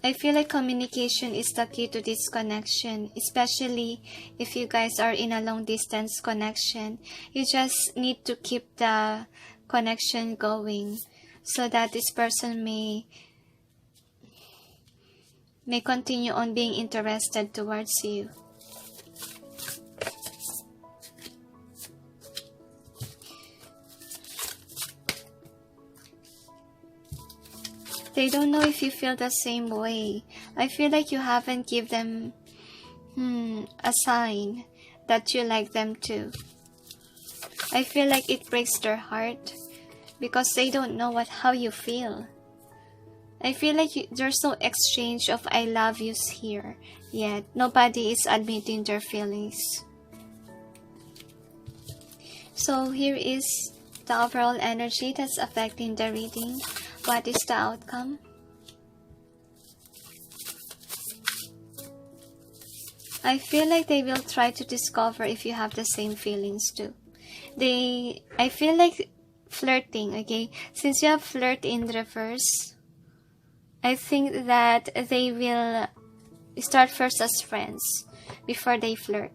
I feel like communication is the key to this connection, especially if you guys are in a long distance connection. You just need to keep the connection going so that this person may continue on being interested towards you. They don't know if you feel the same way. I feel like you haven't given them a sign that you like them too. I feel like it breaks their heart because they don't know how you feel. I feel like there's no exchange of I love yous here yet. Nobody is admitting their feelings. So here is the overall energy that's affecting the reading. What is the outcome? I feel like they will try to discover if you have the same feelings too. I feel like flirting, okay? Since you have flirt in reverse, I think that they will start first as friends before they flirt.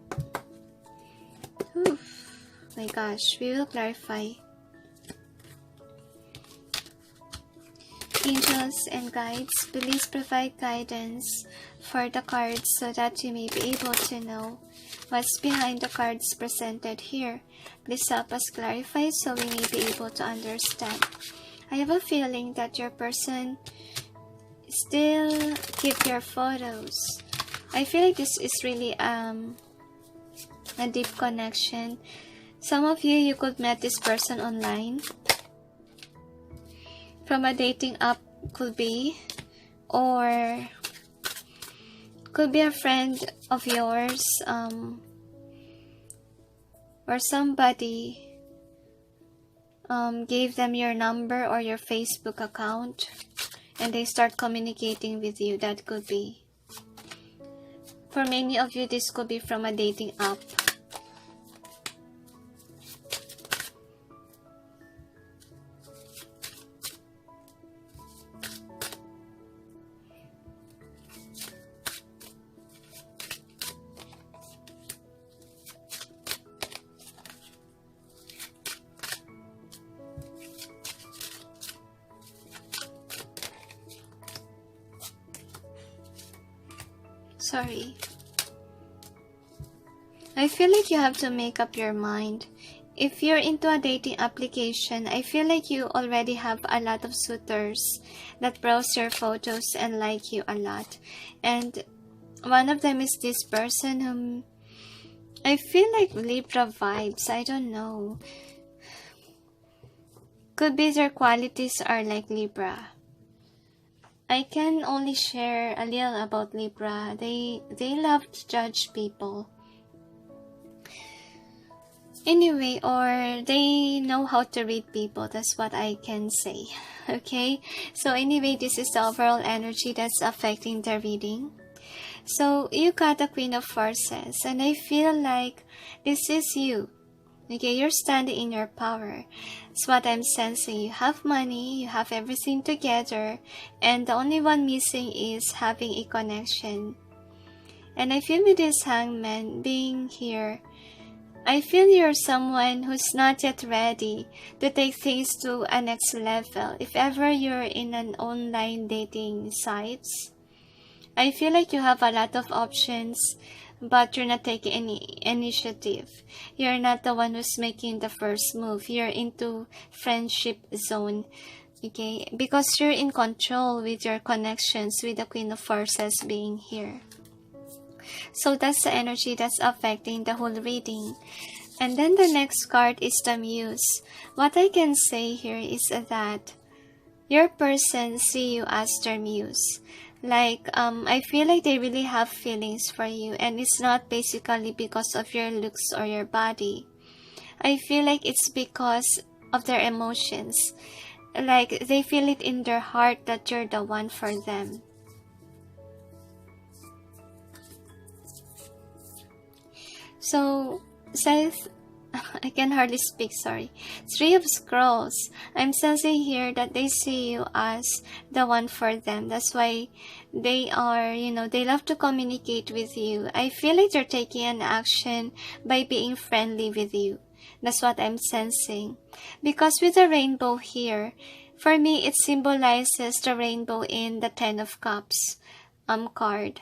My gosh, we will clarify. Angels and guides, please provide guidance for the cards so that you may be able to know what's behind the cards presented here. Please help us clarify so we may be able to understand. I have a feeling that your person still keep your photos. I feel like this is really a deep connection. Some of you could met this person online from a dating app, could be, or could be a friend of yours, or somebody gave them your number or your Facebook account and they start communicating with you. That could be. For many of you, this could be from a dating app. Sorry. I feel like you have to make up your mind. If you're into a dating application, I feel like you already have a lot of suitors that browse your photos and like you a lot. And one of them is this person whom I feel like Libra vibes. I don't know. Could be their qualities are like Libra. I can only share a little about Libra. They love to judge people. Anyway, or they know how to read people. That's what I can say. Okay? So anyway, this is the overall energy that's affecting the reading. So you got the Queen of Forces, and I feel like this is you. Okay, you're standing in your power. That's what I'm sensing. You have money, you have everything together, and the only one missing is having a connection. And I feel with this Hangman being here, I feel you're someone who's not yet ready to take things to a next level. If ever you're in an online dating sites, I feel like you have a lot of options, but you're not taking any initiative. You're not the one who's making the first move. You're into friendship zone, okay? Because you're in control with your connections with the Queen of Forces being here. So that's the energy that's affecting the whole reading. And then the next card is the Muse. What I can say here is that your person see you as their muse. Like, I feel like they really have feelings for you, and it's not basically because of your looks or your body. I feel like it's because of their emotions. Like, they feel it in their heart that you're the one for them. So, Seth, I can hardly speak, sorry. Three of Scrolls. I'm sensing here that they see you as the one for them. That's why they are, they love to communicate with you. I feel like they're taking an action by being friendly with you. That's what I'm sensing. Because with the rainbow here, for me, it symbolizes the rainbow in the Ten of Cups card.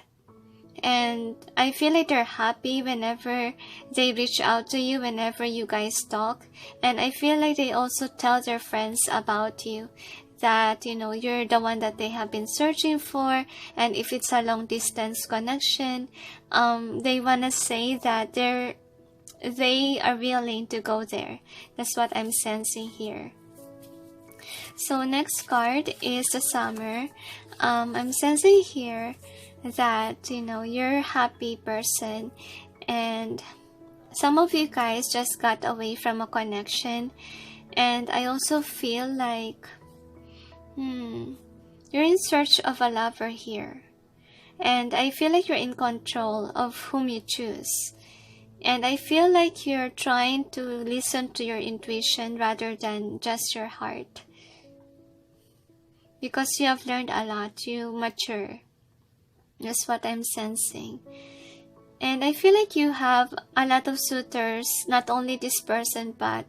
And I feel like they're happy whenever they reach out to you, whenever you guys talk. And I feel like they also tell their friends about you, that, you're the one that they have been searching for. And if it's a long distance connection, they want to say that they are willing to go there. That's what I'm sensing here. So next card is the Summer. I'm sensing here that you're a happy person, and some of you guys just got away from a connection. And I also feel like you're in search of a lover here, and I feel like you're in control of whom you choose. And I feel like you're trying to listen to your intuition rather than just your heart, because you have learned a lot, you mature. That's what I'm sensing. And I feel like you have a lot of suitors, not only this person, but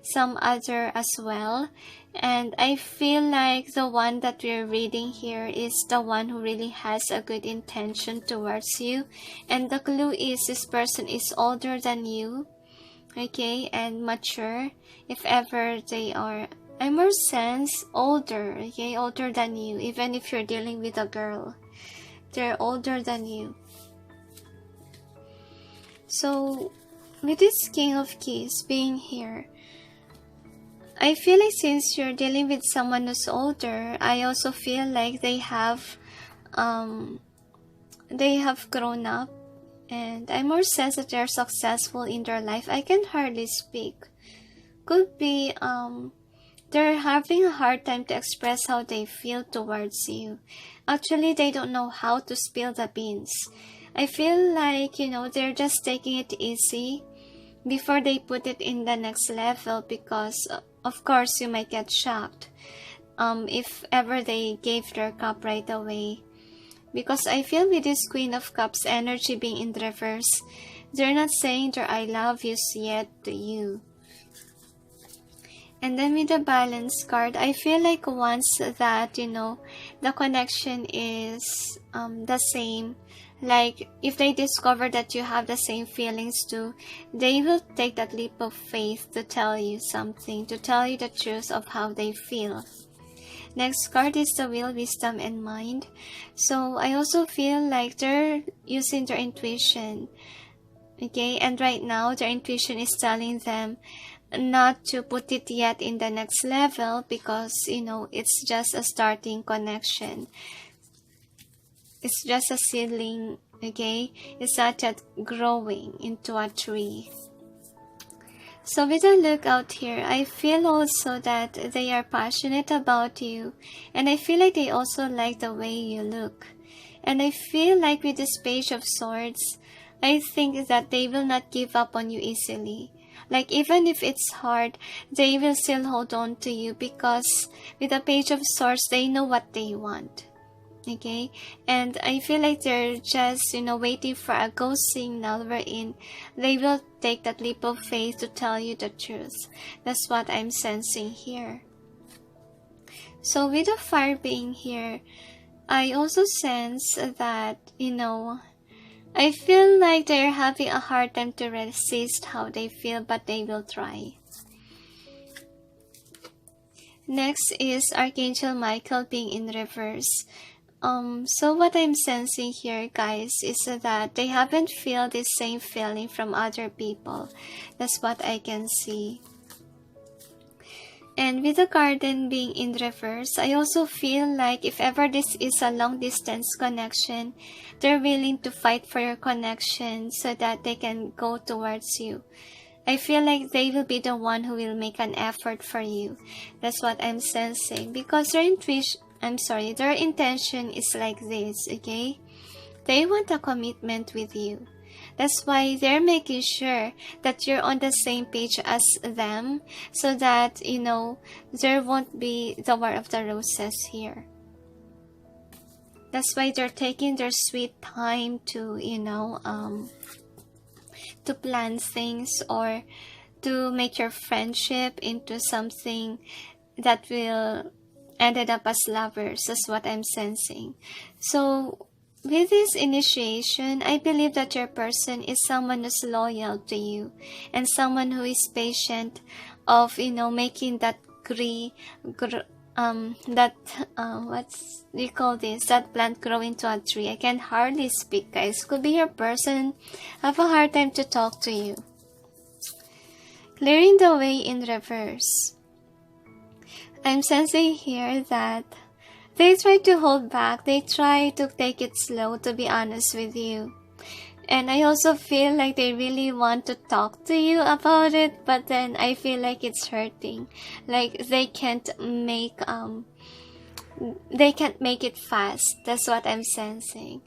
some other as well. And I feel like the one that we're reading here is the one who really has a good intention towards you. And the clue is this person is older than you, okay, and mature, if ever they are. I more sense older, okay, older than you, even if you're dealing with a girl. They're older than you. So, with this King of Keys being here, I feel like since you're dealing with someone who's older, I also feel like they have grown up, and I more sense that they're successful in their life. I can hardly speak. Could be they're having a hard time to express how they feel towards you. Actually, they don't know how to spill the beans. I feel like, they're just taking it easy before they put it in the next level, because, of course, you might get shocked if ever they gave their cup right away. Because I feel with this Queen of Cups energy being in reverse, they're not saying their I love yous yet to you. And then with the balance card, I feel like once that, the connection is the same, like if they discover that you have the same feelings too, they will take that leap of faith to tell you something, to tell you the truth of how they feel. Next card is the Will, Wisdom, and Mind. So I also feel like they're using their intuition. Okay, and right now their intuition is telling them not to put it yet in the next level because, it's just a starting connection. It's just a seedling, okay? It's not yet growing into a tree. So with a look out here, I feel also that they are passionate about you. And I feel like they also like the way you look. And I feel like with this Page of Swords, I think that they will not give up on you easily. Like even if it's hard, they will still hold on to you because with the Page of Swords, they know what they want. Okay, and I feel like they're just, waiting for a go signal wherein they will take that leap of faith to tell you the truth. That's what I'm sensing here. So with the Fire being here, I also sense that, I feel like they're having a hard time to resist how they feel, but they will try. Next is Archangel Michael being in reverse. So what I'm sensing here, guys, is that they haven't felt the same feeling from other people. That's what I can see. And with the Garden being in reverse, I also feel like if ever this is a long distance connection, they're willing to fight for your connection so that they can go towards you. I feel like they will be the one who will make an effort for you. That's what I'm sensing because their intention is like this, okay? They want a commitment with you. That's why they're making sure that you're on the same page as them so that, there won't be the War of the Roses here. That's why they're taking their sweet time to, to plan things or to make your friendship into something that will ended up as lovers. That's what I'm sensing. So with this initiation, I believe that your person is someone who's loyal to you and someone who is patient of, making that what's do you call this, that plant grow into a tree. I can hardly speak, guys. Could be your person have a hard time to talk to you. Clearing the way in reverse. I'm sensing here that they try to hold back. They try to take it slow, to be honest with you. And I also feel like they really want to talk to you about it, but then I feel like it's hurting. Like they can't make it fast. That's what I'm sensing.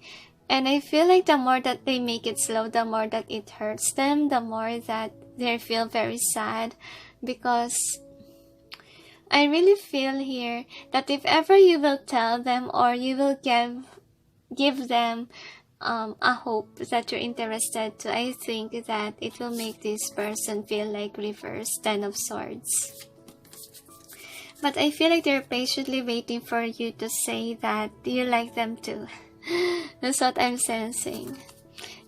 And I feel like the more that they make it slow, the more that it hurts them, the more that they feel very sad, because I really feel here that if ever you will tell them or you will give them a hope that you're interested to, I think that it will make this person feel like reverse 10 of Swords. But I feel like they're patiently waiting for you to say that you like them too. That's what I'm sensing.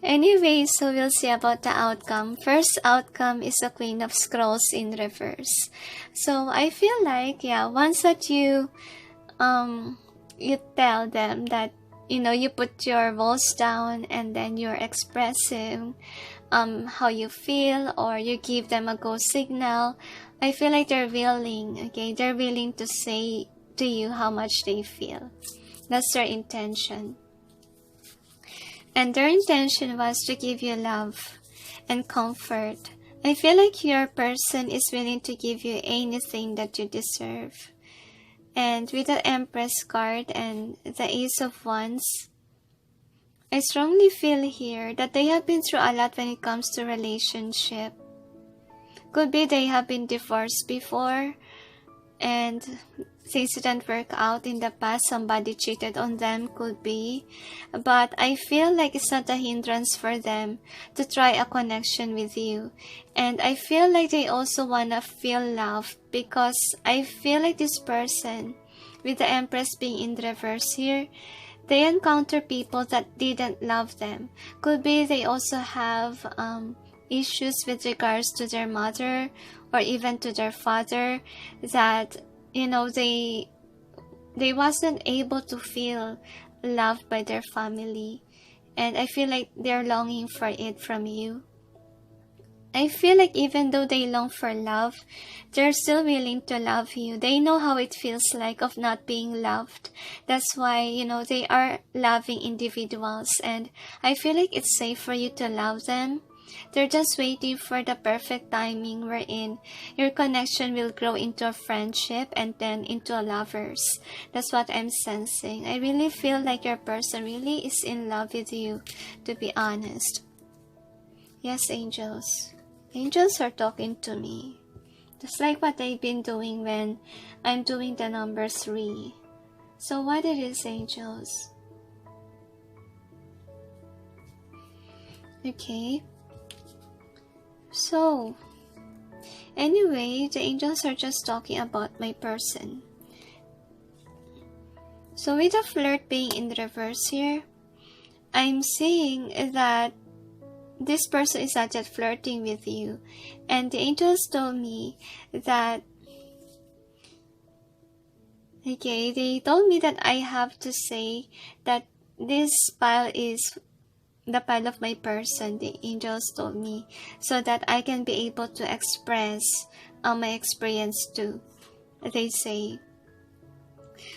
Anyway, so we'll see about the outcome. First outcome is the Queen of Scrolls in reverse. So I feel like, once that you tell them that, you put your walls down and then you're expressing how you feel, or you give them a go signal, I feel like they're willing, okay? They're willing to say to you how much they feel. That's their intention. And their intention was to give you love and comfort. I feel like your person is willing to give you anything that you deserve. And with the Empress card and the Ace of Wands, I strongly feel here that they have been through a lot when it comes to relationship. Could be they have been divorced before, and things didn't work out in the past. Somebody cheated on them, could be, but I feel like it's not a hindrance for them to try a connection with you. And I feel like they also wanna feel love, because I feel like this person, with the Empress being in reverse here, they encounter people that didn't love them. Could be they also have issues with regards to their mother or even to their father, that they wasn't able to feel loved by their family, and I feel like they're longing for it from you. I feel like even though they long for love, they're still willing to love you. They know how it feels like of not being loved. That's why, they are loving individuals, and I feel like it's safe for you to love them. They're just waiting for the perfect timing wherein your connection will grow into a friendship and then into a lovers. That's what I'm sensing. I really feel like your person really is in love with you, to be honest. Yes, angels. Angels are talking to me. Just like what I've been doing when I'm doing the number 3. So what it is, angels? Okay. So, anyway, the angels are just talking about my person. So with the flirt being in reverse here, I'm seeing that this person is not yet flirting with you. And the angels told me that, they told me that I have to say that this pile is the pile of my person, the angels told me, so that I can be able to express my experience too, they say.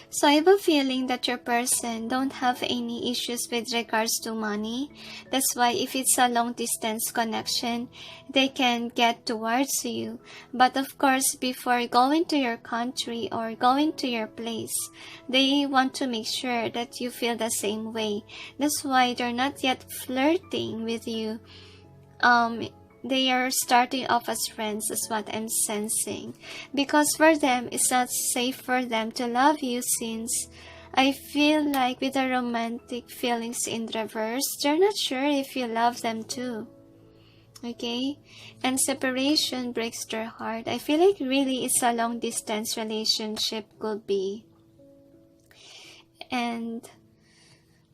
So I have a feeling that your person don't have any issues with regards to money. That's why if it's a long distance connection, they can get towards you. But of course, before going to your country or going to your place, they want to make sure that you feel the same way. That's why they're not yet flirting with you. They are starting off as friends, is what I'm sensing. Because for them, it's not safe for them to love you, since I feel like with the romantic feelings in reverse, they're not sure if you love them too. Okay? And separation breaks their heart. I feel like really it's a long distance relationship, could be. And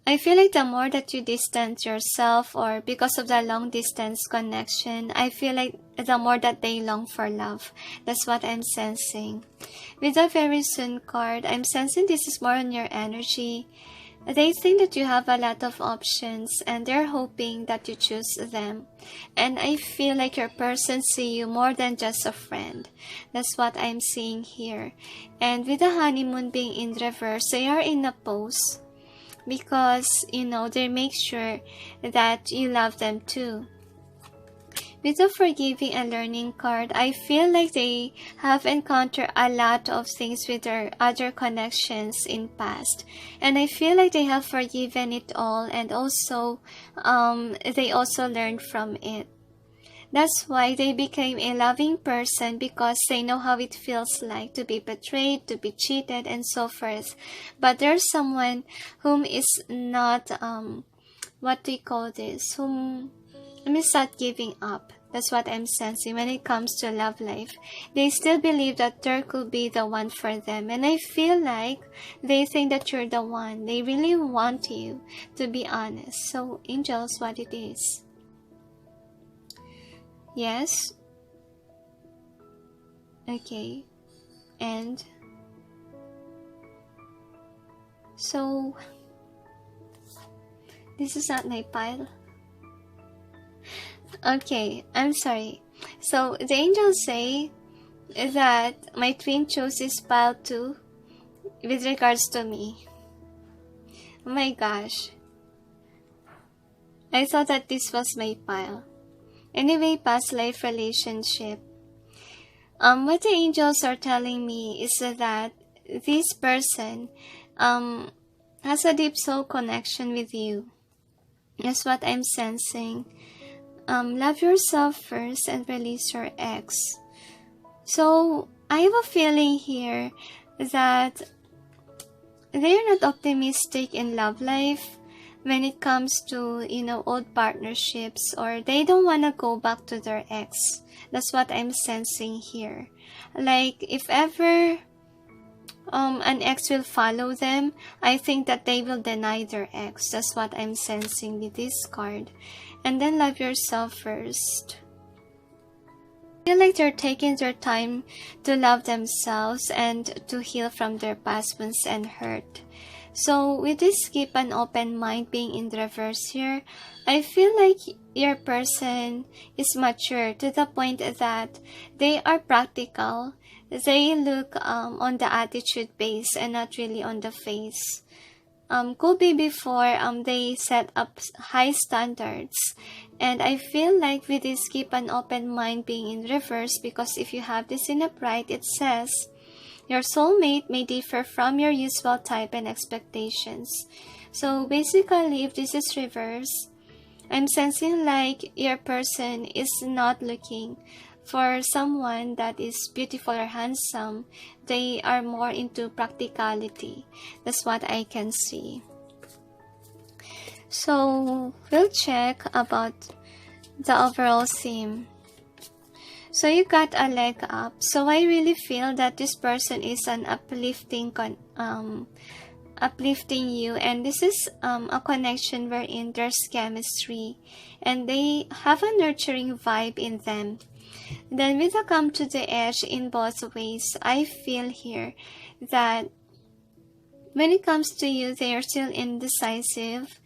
I feel like the more that you distance yourself, or because of the long distance connection, I feel like the more that they long for love. That's what I'm sensing. With the very soon card, I'm sensing this is more on your energy. They think that you have a lot of options and they're hoping that you choose them. And I feel like your person see you more than just a friend. That's what I'm seeing here. And with the honeymoon being in reverse, they are in a pose. Because, they make sure that you love them too. With the forgiving and learning card, I feel like they have encountered a lot of things with their other connections in past. And I feel like they have forgiven it all, and also, they also learned from it. That's why they became a loving person, because they know how it feels like to be betrayed, to be cheated, and so forth. But there's someone whom is not, what do you call this? Whom is not giving up. That's what I'm sensing when it comes to love life. They still believe that there could be the one for them. And I feel like they think that you're the one. They really want you, to be honest. So, angels, what it is? Yes. Okay. And so this is not my pile. Okay, I'm sorry. So the angels say that my twin chose this pile too with regards to me. Oh my gosh. I thought that this was my pile. Anyway, past life relationship. What the angels are telling me is that this person has a deep soul connection with you. That's what I'm sensing. Love yourself first and release your ex. So, I have a feeling here that they are not optimistic in love life when it comes to, old partnerships, or they don't want to go back to their ex. That's what I'm sensing here. Like, if ever an ex will follow them, I think that they will deny their ex. That's what I'm sensing with this card. And then love yourself first. I feel like they're taking their time to love themselves and to heal from their past wounds and hurt. So with this keep an open mind being in reverse here, I feel like your person is mature to the point that they are practical. They look on the attitude base and not really on the face. Could be before they set up high standards. And I feel like with this keep an open mind being in reverse, because if you have this in upright, it says, your soulmate may differ from your usual type and expectations. So basically, if this is reverse, I'm sensing like your person is not looking for someone that is beautiful or handsome. They are more into practicality. That's what I can see. So we'll check about the overall theme. So you got a leg up. So I really feel that this person is an uplifting you, and this is a connection wherein there's chemistry and they have a nurturing vibe in them. Then with a come to the edge in both ways, I feel here that when it comes to you, they are still indecisive.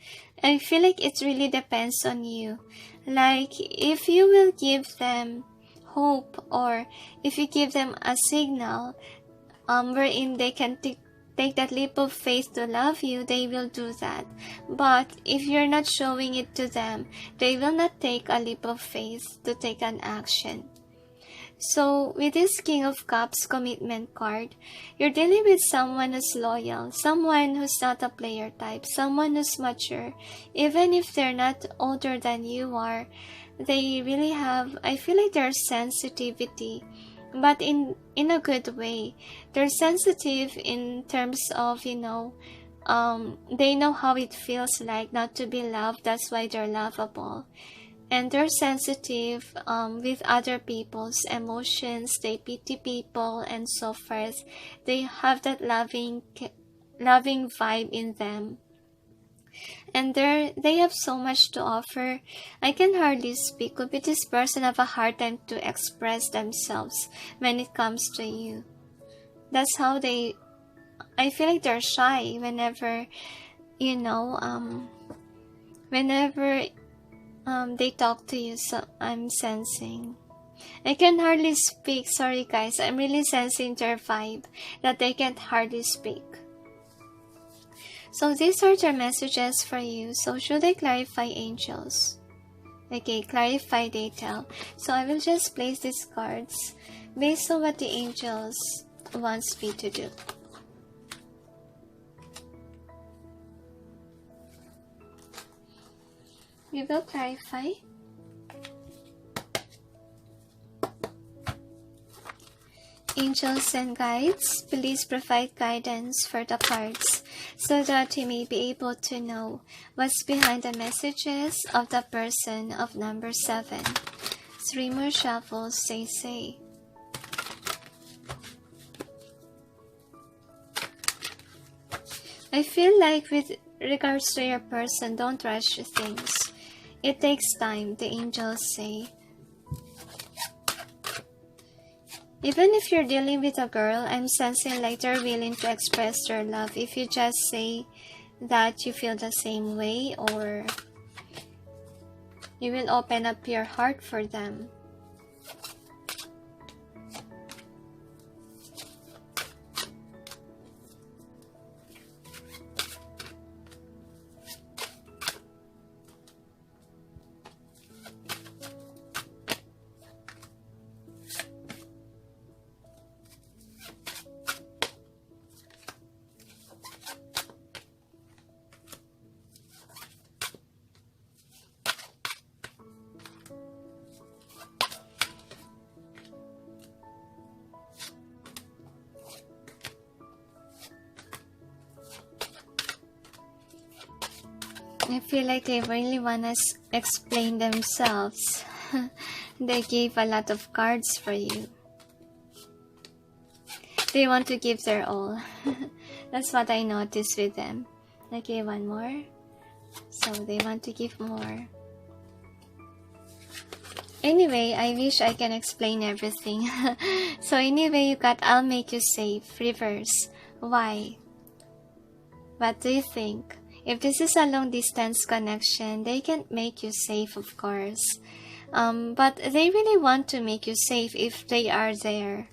I feel like it really depends on you. Like, if you will give them hope, or if you give them a signal wherein they can take that leap of faith to love you, they will do that. But if you're not showing it to them, they will not take a leap of faith to take an action. So with this King of Cups commitment card, you're dealing with someone who's loyal, someone who's not a player type, someone who's mature. Even if they're not older than you are, they really have, I feel like there's sensitivity, but in a good way. They're sensitive in terms of, they know how it feels like not to be loved. That's why they're lovable. And they're sensitive with other people's emotions. They pity people and so forth. They have that loving vibe in them. And they have so much to offer. I can hardly speak. Could be this person have a hard time to express themselves when it comes to you. That's how I feel like they're shy whenever, whenever they talk to you. So I'm sensing. I can hardly speak. Sorry guys, I'm really sensing their vibe that they can't hardly speak. So these are their messages for you. So should I clarify, angels? Okay, clarify, they tell. So I will just place these cards based on what the angels wants me to do. We will clarify. Angels and guides, please provide guidance for the cards so that you may be able to know what's behind the messages of the person of number 7. 3 more shuffles, say. I feel like with regards to your person, don't rush things. It takes time, the angels say. Even if you're dealing with a girl, I'm sensing like they're willing to express their love. If you just say that you feel the same way, or you will open up your heart for them. I feel like they really want to explain themselves. They gave a lot of cards for you. They want to give their all. That's what I noticed with them. Okay, one more. So they want to give more. Anyway, I wish I can explain everything. So anyway, you got I'll make you safe. Reverse. Why? What do you think? If this is a long distance connection, they can't make you safe, of course. But they really want to make you safe if they are there.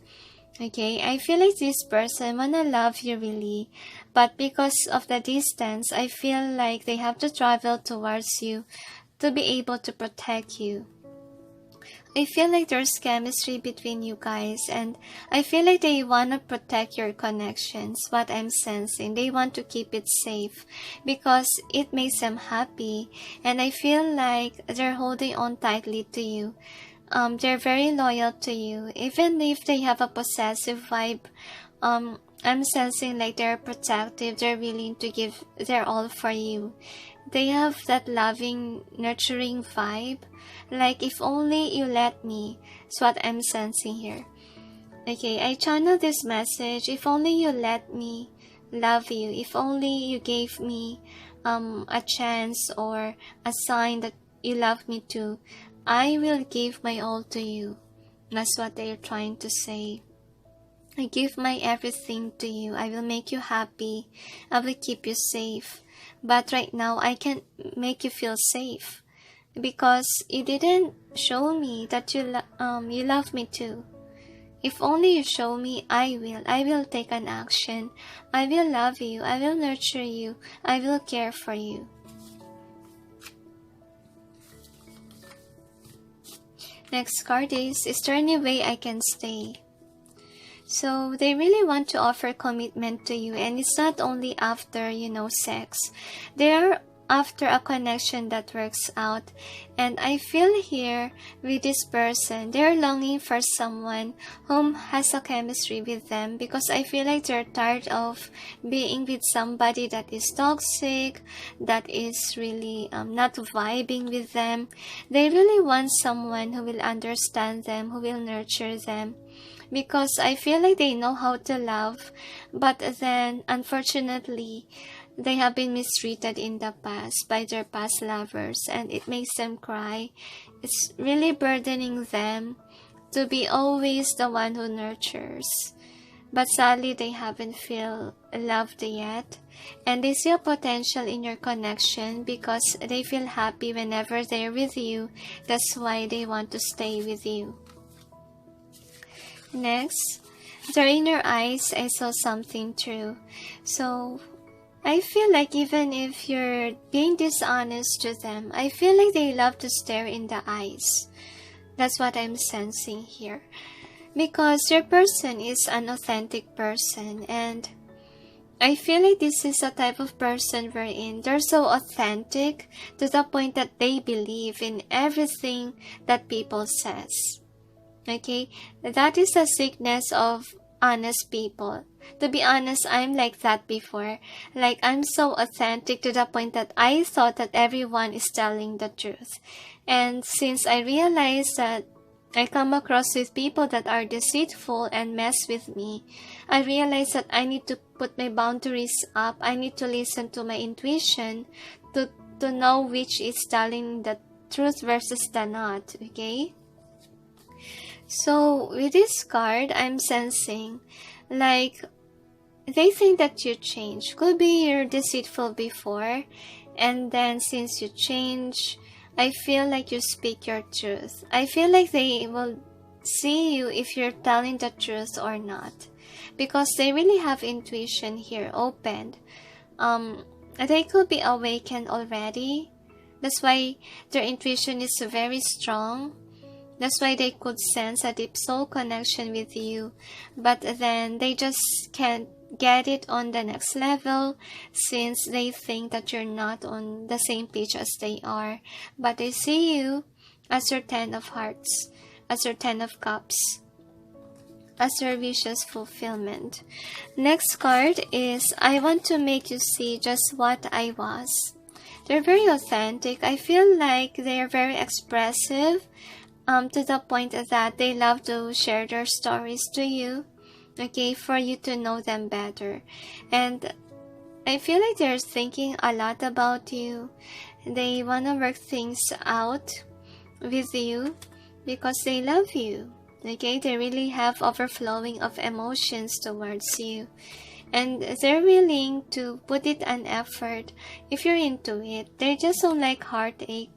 Okay, I feel like this person wanna love you really, but because of the distance, I feel like they have to travel towards you to be able to protect you. I feel like there's chemistry between you guys, and I feel like they want to protect your connections. What I'm sensing, they want to keep it safe because it makes them happy, and I feel like they're holding on tightly to you. They're very loyal to you, even if they have a possessive vibe. I'm sensing like they're protective, they're willing to give their all for you. They have that loving, nurturing vibe. Like, if only you let me. That's what I'm sensing here. Okay, I channel this message. If only you let me love you. If only you gave me a chance or a sign that you love me too. I will give my all to you. That's what they're trying to say. I give my everything to you. I will make you happy. I will keep you safe. But right now, I can't make you feel safe because you didn't show me that you love me too. If only you show me, I will take an action. I will love you. I will nurture you. I will care for you. Next card is there any way I can stay? So they really want to offer commitment to you, and it's not only after, sex. They're after a connection that works out. And I feel here with this person, they're longing for someone whom has a chemistry with them, because I feel like they're tired of being with somebody that is toxic, that is really not vibing with them. They really want someone who will understand them, who will nurture them. Because I feel like they know how to love, but then unfortunately they have been mistreated in the past by their past lovers, and it makes them cry. It's really burdening them to be always the one who nurtures. But sadly, they haven't feel loved yet, and they see a potential in your connection because they feel happy whenever they're with you. That's why they want to stay with you. Next, there in your eyes, I saw something true. So, I feel like even if you're being dishonest to them, I feel like they love to stare in the eyes. That's what I'm sensing here. Because your person is an authentic person, and I feel like this is a type of person wherein they're so authentic to the point that they believe in everything that people says. Okay, that is a sickness of honest people. To be honest, I'm like that before. Like, I'm so authentic to the point that I thought that everyone is telling the truth. And since I realized that I come across with people that are deceitful and mess with me, I realized that I need to put my boundaries up. I need to listen to my intuition to know which is telling the truth versus the not. Okay? So, with this card, I'm sensing, like, they think that you change. Could be you're deceitful before, and then since you change, I feel like you speak your truth. I feel like they will see you if you're telling the truth or not, because they really have intuition here opened. They could be awakened already. That's why their intuition is very strong. That's why they could sense a deep soul connection with you, but then they just can't get it on the next level since they think that you're not on the same page as they are. But they see you as your 10 of hearts, as your 10 of cups, as your wishes fulfillment. Next card is, I want to make you see just what I was. They're very authentic. I feel like they're very expressive, to the point that they love to share their stories to you, okay, for you to know them better. And I feel like they're thinking a lot about you. They want to work things out with you because they love you, okay? They really have overflowing of emotions towards you. And they're willing to put it an effort if you're into it. They just don't like heartache.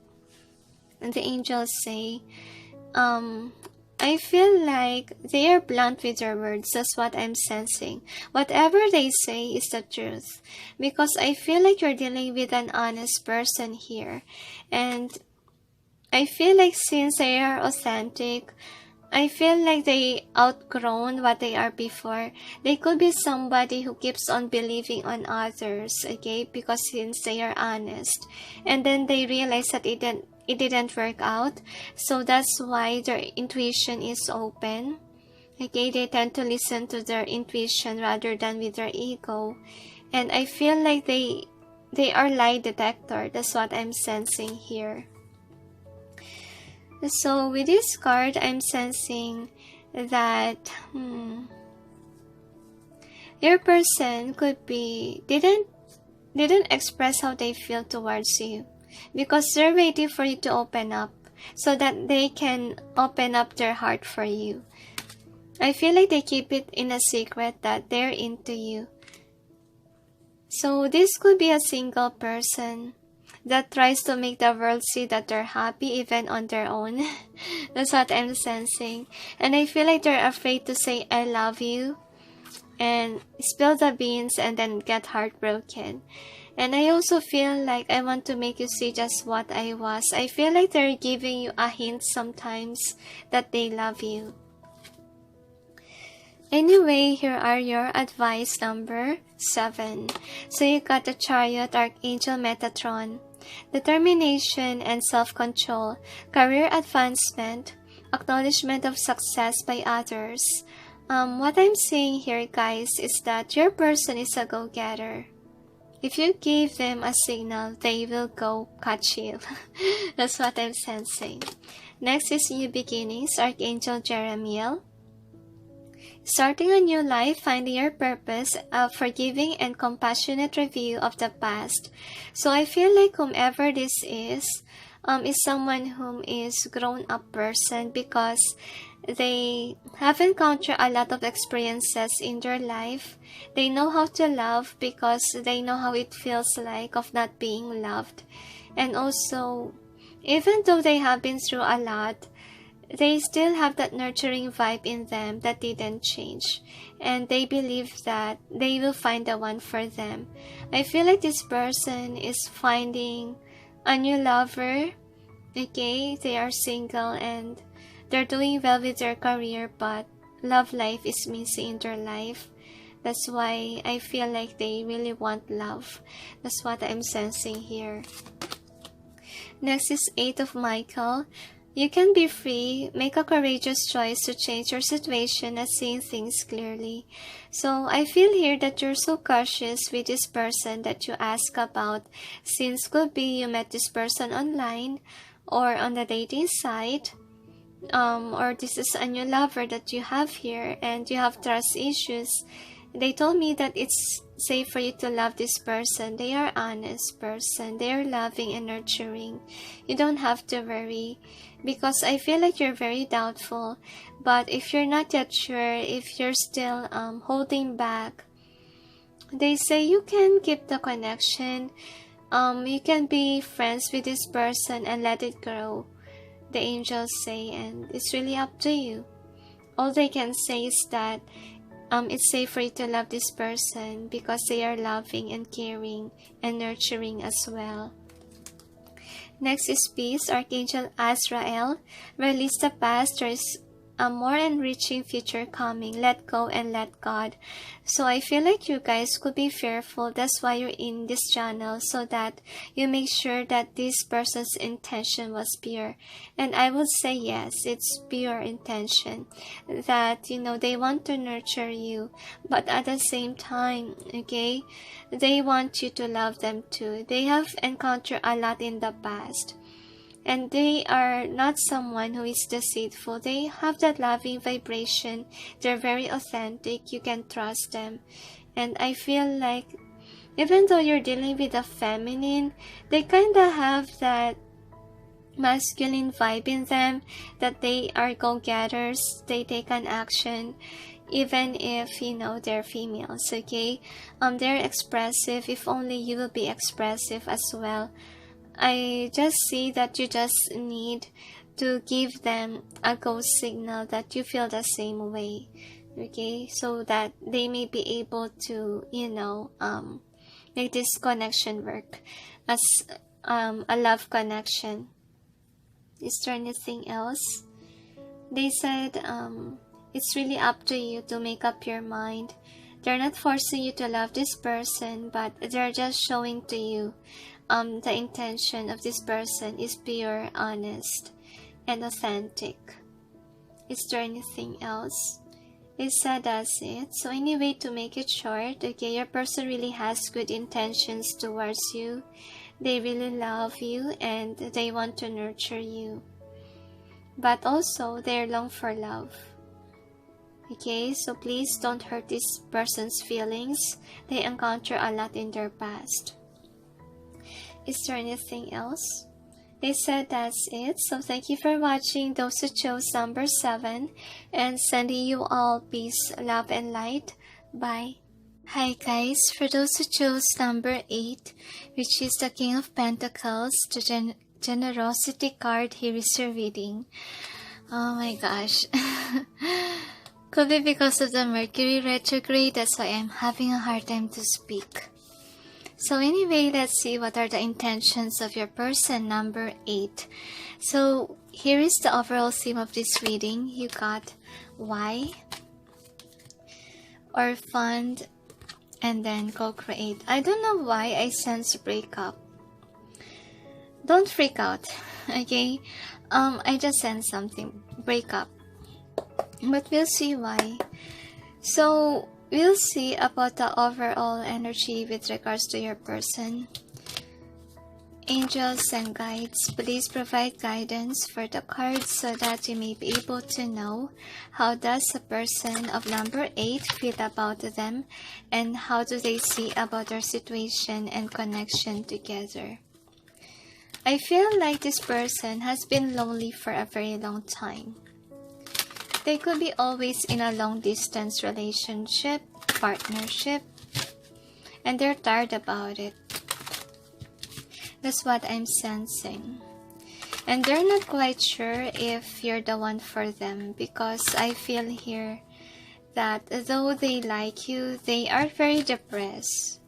And the angels say, I feel like they are blunt with their words. That's what I'm sensing. Whatever they say is the truth. Because I feel like you're dealing with an honest person here. And I feel like since they are authentic, I feel like they outgrown what they are before. They could be somebody who keeps on believing on others, okay? Because since they are honest. And then they realize that it didn't work out. So that's why their intuition is open. Okay, they tend to listen to their intuition rather than with their ego. And I feel like they are lie detector. That's what I'm sensing here. So with this card, I'm sensing that your person could be didn't express how they feel towards you, because they're waiting for you to open up so that they can open up their heart for you. I feel like they keep it in a secret that they're into you. So this could be a single person that tries to make the world see that they're happy even on their own. That's what I'm sensing. And I feel like they're afraid to say I love you and spill the beans and then get heartbroken. And I also feel like I want to make you see just what I was. I feel like they're giving you a hint sometimes that they love you. Anyway, here are your advice number 7. So you got the Chariot, Archangel Metatron, determination and self-control, career advancement, acknowledgement of success by others. What I'm saying here, guys, is that your person is a go-getter. If you give them a signal, they will go catch you. That's what I'm sensing. Next is New Beginnings, Archangel Jeremiel. Starting a new life, finding your purpose, a forgiving and compassionate review of the past. So I feel like whomever this is someone whom is grown-up person, because they have encountered a lot of experiences in their life. They know how to love because they know how it feels like of not being loved. And also, even though they have been through a lot, they still have that nurturing vibe in them that didn't change. And they believe that they will find the one for them. I feel like this person is finding a new lover. Okay, they are single and they're doing well with their career, but love life is missing in their life. That's why I feel like they really want love. That's what I'm sensing here. Next is 8 of Michael. You can be free, make a courageous choice to change your situation and seeing things clearly. So I feel here that you're so cautious with this person that you ask about, since could be you met this person online or on the dating site, or this is a new lover that you have here and you have trust issues. They told me that it's safe for you to love this person. They are honest person. They are loving and nurturing. You don't have to worry, because I feel like you're very doubtful. But if you're not yet sure, if you're still holding back, they say you can keep the connection. You can be friends with this person and let it grow, the angels say, and it's really up to you. All they can say is that it's safe for you to love this person because they are loving and caring and nurturing as well. Next is peace, Archangel Azrael. Release the past. a more enriching future coming. Let go and let God. So I feel like you guys could be fearful. That's why you're in this channel, so that you make sure that this person's intention was pure. And I would say yes, it's pure intention, that you know they want to nurture you, but at the same time, okay, they want you to love them too. They have encountered a lot in the past, and they are not someone who is deceitful. They have that loving vibration. They're very authentic. You can trust them. And I feel like even though you're dealing with a feminine, they kind of have that masculine vibe in them, that they are go-getters. They take an action even if you know they're females, okay? They're expressive. If only you will be expressive as well. I just see that you just need to give them a go signal that you feel the same way, okay? So that they may be able to, you know, make this connection work as a love connection. Is there anything else? They said it's really up to you to make up your mind. They're not forcing you to love this person, but they're just showing to you the intention of this person is pure, honest, and authentic. Is there anything else? It said that's it. So anyway, to make it short, okay, your person really has good intentions towards you. They really love you and they want to nurture you. But also, they long for love. Okay, so please don't hurt this person's feelings. They encounter a lot in their past. Is there anything else? They said that's it. So thank you for watching, those who chose number 7. And sending you all peace, love, and light. Bye. Hi guys, for those who chose number 8, which is the King of Pentacles, the generosity card, here is your reading. Oh my gosh. Could be because of the Mercury retrograde, that's why I'm having a hard time to speak. So anyway, let's see what are the intentions of your person, number 8. So here is the overall theme of this reading. You got why, or fund, and then co-create. I don't know why I sense breakup. Don't freak out, okay? I just sense something, breakup. But we'll see why. So we'll see about the overall energy with regards to your person. Angels and guides, please provide guidance for the cards so that you may be able to know how does a person of number 8 feel about them, and how do they see about their situation and connection together. I feel like this person has been lonely for a very long time. They could be always in a long distance relationship, partnership, and they're tired about it. That's what I'm sensing. And they're not quite sure if you're the one for them, because I feel here that though they like you, they are very depressed.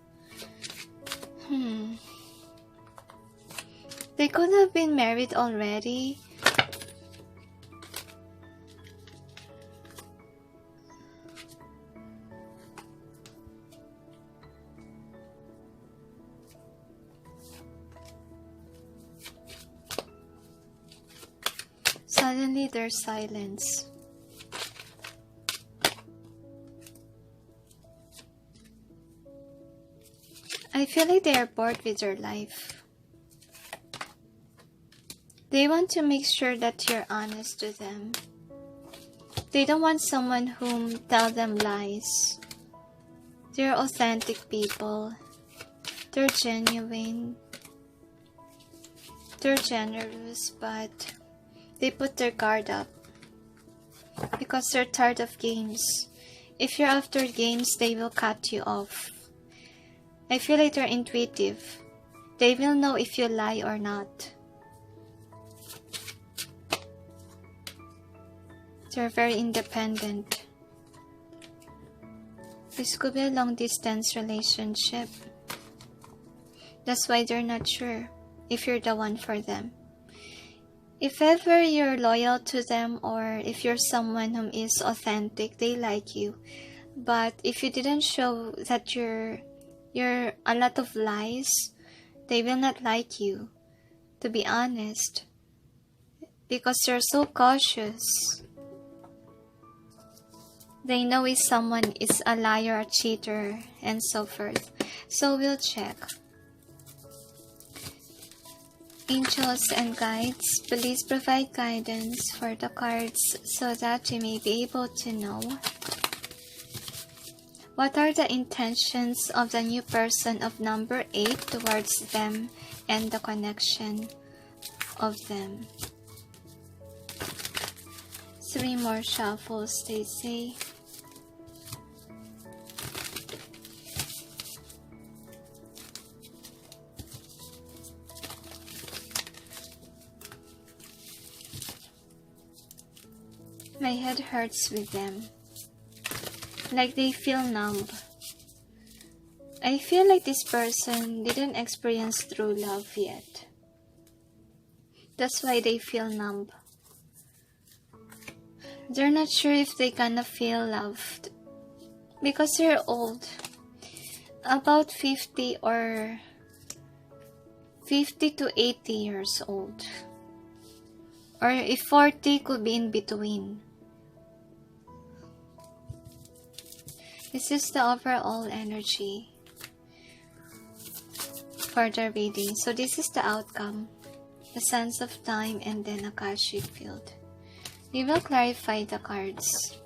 They could have been married already. Suddenly there's silence. I feel like they are bored with their life. They want to make sure that you're honest to them. They don't want someone whom tell them lies. They're authentic people. They're genuine. They're generous, but they put their guard up because they're tired of games. If you're after games, they will cut you off. I feel like they're intuitive. They will know if you lie or not. They're very independent. This could be a long distance relationship. That's why they're not sure if you're the one for them. If ever you're loyal to them, or if you're someone who is authentic, they like you. But if you didn't show that you're a lot of lies, they will not like you, to be honest, because you're so cautious. They know if someone is a liar, a cheater, and so forth. So we'll check. Angels and guides, please provide guidance for the cards so that you may be able to know what are the intentions of the new person of number 8 towards them and the connection of them. 3 more shuffles, they say. My head hurts with them. Like they feel numb. I feel like this person didn't experience true love yet. That's why they feel numb. They're not sure if they're gonna feel loved. Because they're old. About 50 or 50 to 80 years old. Or if 40 could be in between. This is the overall energy for the reading. So this is the outcome. The Sands of Time and then Akashic Field. We will clarify the cards.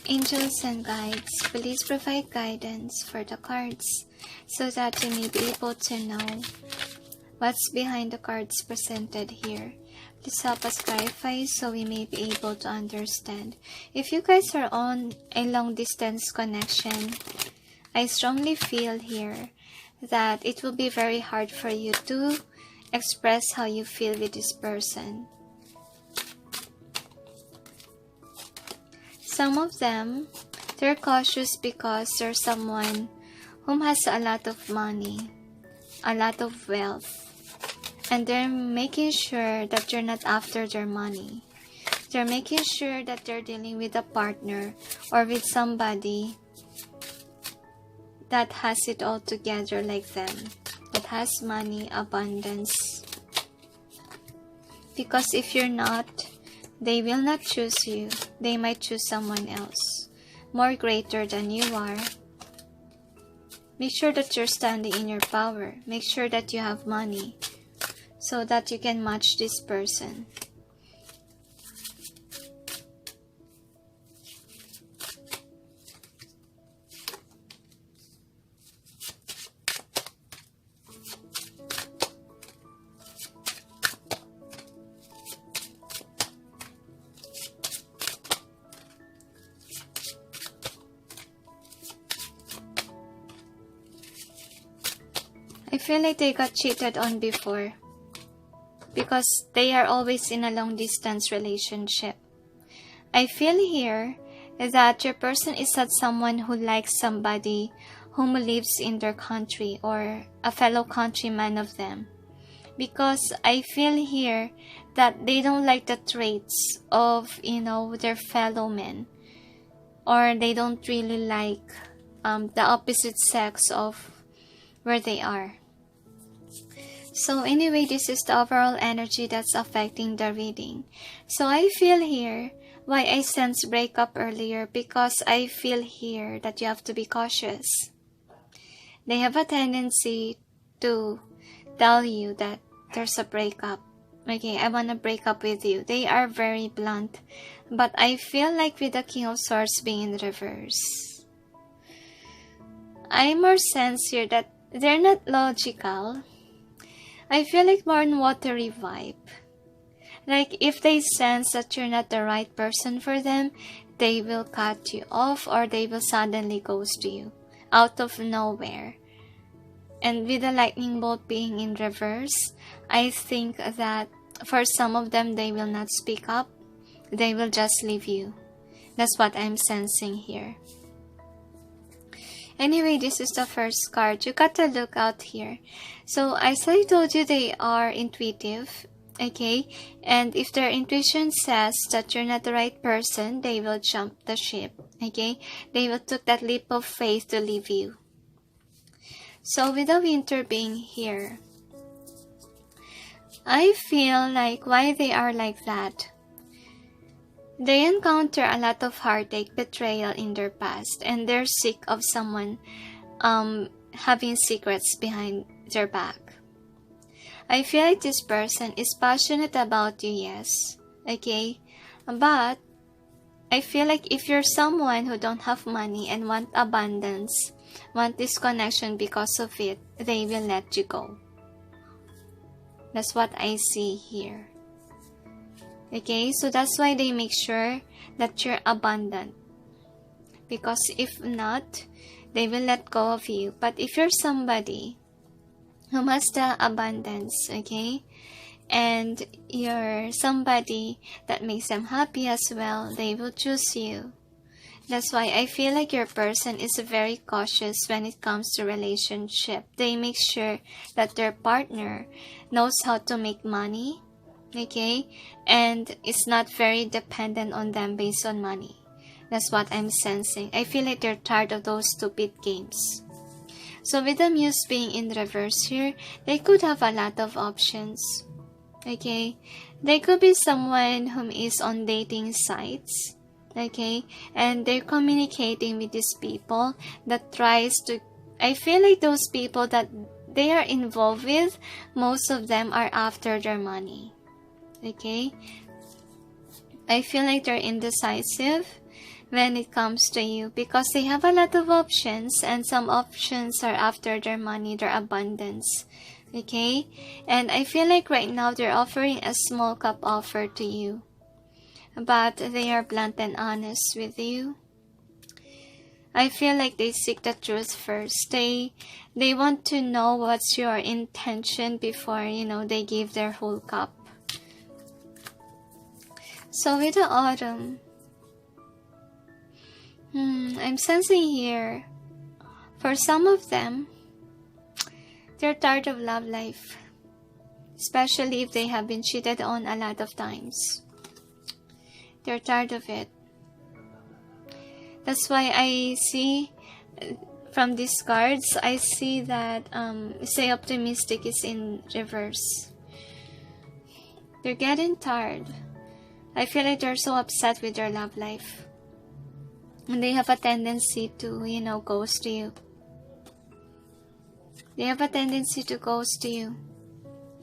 Angels and guides, please provide guidance for the cards so that you may be able to know what's behind the cards presented here. Please help us clarify so we may be able to understand. If you guys are on a long distance connection, I strongly feel here that it will be very hard for you to express how you feel with this person. Some of them, they're cautious because there's someone whom has a lot of money, a lot of wealth. And they're making sure that you're not after their money. They're making sure that they're dealing with a partner or with somebody that has it all together like them. That has money, abundance. Because if you're not, they will not choose you. They might choose someone else, more greater than you are. Make sure that you're standing in your power. Make sure that you have money, so that you can match this person. I feel like they got cheated on before, because they are always in a long distance relationship. I feel here that your person is not someone who likes somebody whom lives in their country or a fellow countryman of them. Because I feel here that they don't like the traits of, their fellow men. Or they don't really like the opposite sex of where they are. So anyway, this is the overall energy that's affecting the reading. So I feel here why I sense breakup earlier, because I feel here that you have to be cautious. They have a tendency to tell you that there's a breakup. Okay, I want to break up with you. They are very blunt. But I feel like with the King of Swords being in reverse, I more sense here that they're not logical. I feel like more on watery vibe. Like if they sense that you're not the right person for them, they will cut you off or they will suddenly ghost you out of nowhere. And with the lightning bolt being in reverse, I think that for some of them, they will not speak up. They will just leave you. That's what I'm sensing here. Anyway, this is the first card. You got to look out here. So, as I told you, they are intuitive. Okay? And if their intuition says that you're not the right person, they will jump the ship. Okay? They will take that leap of faith to leave you. So, with the Winter being here, I feel like why they are like that. They encounter a lot of heartache, betrayal in their past, and they're sick of someone having secrets behind their back. I feel like this person is passionate about you, yes, okay? But I feel like if you're someone who don't have money and want abundance, want this connection because of it, they will let you go. That's what I see here. Okay, so that's why they make sure that you're abundant. Because if not, they will let go of you. But if you're somebody who has the abundance, okay, and you're somebody that makes them happy as well, they will choose you. That's why I feel like your person is very cautious when it comes to relationship. They make sure that their partner knows how to make money, okay, and is not very dependent on them based on money. That's what I'm sensing. I feel like they're tired of those stupid games. So with the Muse being in reverse here, they could have a lot of options. Okay, they could be someone whom is on dating sites. Okay, and they're communicating with these people that tries to, I feel like those people that they are involved with, most of them are after their money. Okay, I feel like they're indecisive when it comes to you because they have a lot of options, and some options are after their money, their abundance. Okay, and I feel like right now they're offering a small cup offer to you, but they are blunt and honest with you. I feel like they seek the truth first. They want to know what's your intention before, they give their whole cup. So with the Autumn, I'm sensing here, for some of them, they're tired of love life. Especially if they have been cheated on a lot of times. They're tired of it. That's why I see, from these cards, I see that, Stay Optimistic is in reverse. They're getting tired. I feel like they're so upset with their love life. And they have a tendency to, ghost you. They have a tendency to ghost you.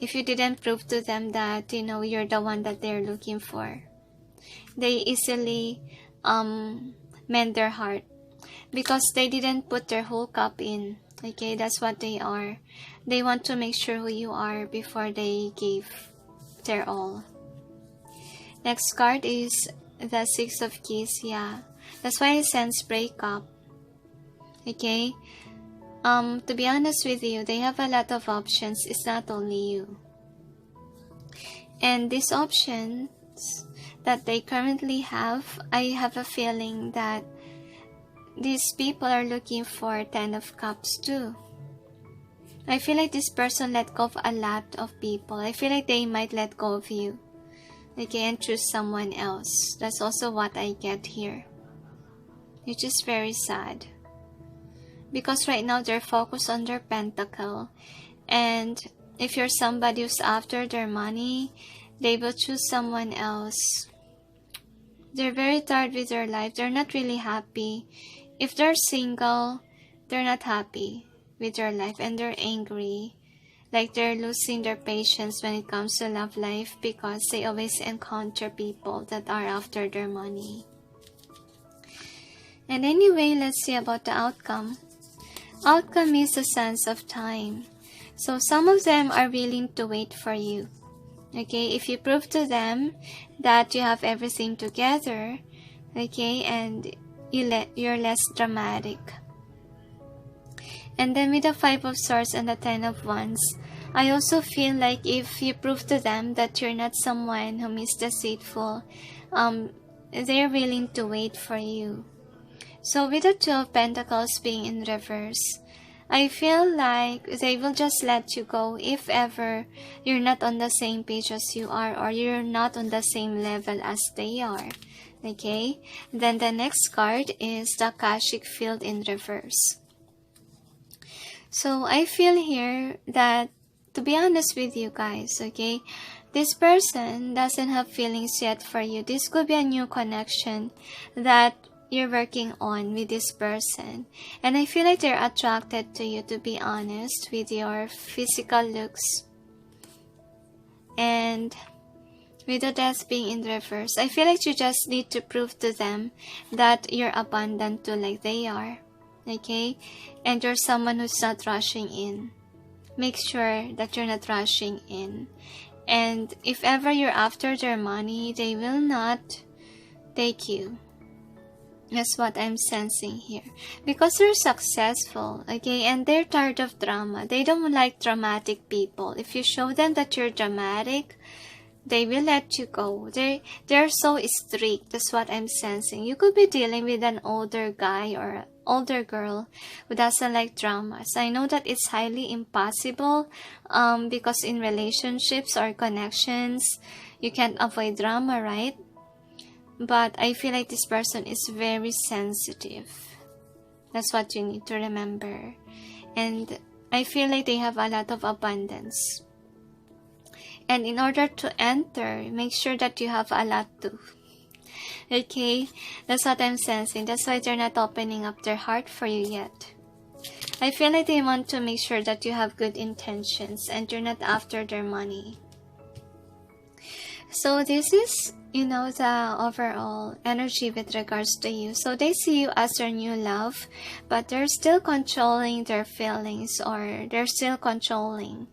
If you didn't prove to them that, you're the one that they're looking for. They easily mend their heart. Because they didn't put their whole cup in. Okay, that's what they are. They want to make sure who you are before they give their all. Next card is the Six of Keys. Yeah, that's why I sense breakup. Okay, to be honest with you, they have a lot of options. It's not only you. And these options that they currently have, I have a feeling that these people are looking for 10 of Cups too. I feel like this person let go of a lot of people. I feel like they might let go of you. Okay, and choose someone else. That's also what I get here. Which is very sad. Because right now they're focused on their pentacle. And if you're somebody who's after their money, they will choose someone else. They're very tired with their life. They're not really happy. If they're single, they're not happy with their life and they're angry. Like they're losing their patience when it comes to love life because they always encounter people that are after their money. And anyway, let's see about the outcome. Outcome is a sense of time. So some of them are willing to wait for you. Okay, if you prove to them that you have everything together, okay, and you're less dramatic. And then with the Five of Swords and the Ten of Wands, I also feel like if you prove to them that you're not someone who is deceitful, they're willing to wait for you. So with the Two of Pentacles being in reverse, I feel like they will just let you go if ever you're not on the same page as you are, or you're not on the same level as they are. Okay? Then the next card is the Akashic Field in reverse. So I feel here that, to be honest with you guys, okay, this person doesn't have feelings yet for you. This could be a new connection that you're working on with this person. And I feel like they're attracted to you, to be honest, with your physical looks. And with the Death being in reverse, I feel like you just need to prove to them that you're abundant too, like they are. Okay? And you're someone who's not rushing in. Make sure that you're not rushing in. And if ever you're after their money, they will not take you. That's what I'm sensing here. Because they're successful, okay? And they're tired of drama. They don't like dramatic people. If you show them that you're dramatic, they will let you go. They're so strict. That's what I'm sensing. You could be dealing with an older guy or older girl who doesn't like dramas. I know that it's highly impossible because in relationships or connections, you can't avoid drama, right? But I feel like this person is very sensitive. That's what you need to remember. And I feel like they have a lot of abundance. And in order to enter, make sure that you have a lot too. Okay? That's what I'm sensing. That's why they're not opening up their heart for you yet. I feel like they want to make sure that you have good intentions and you're not after their money. So this is, the overall energy with regards to you. So they see you as their new love, but they're still controlling their feelings, or they're still controlling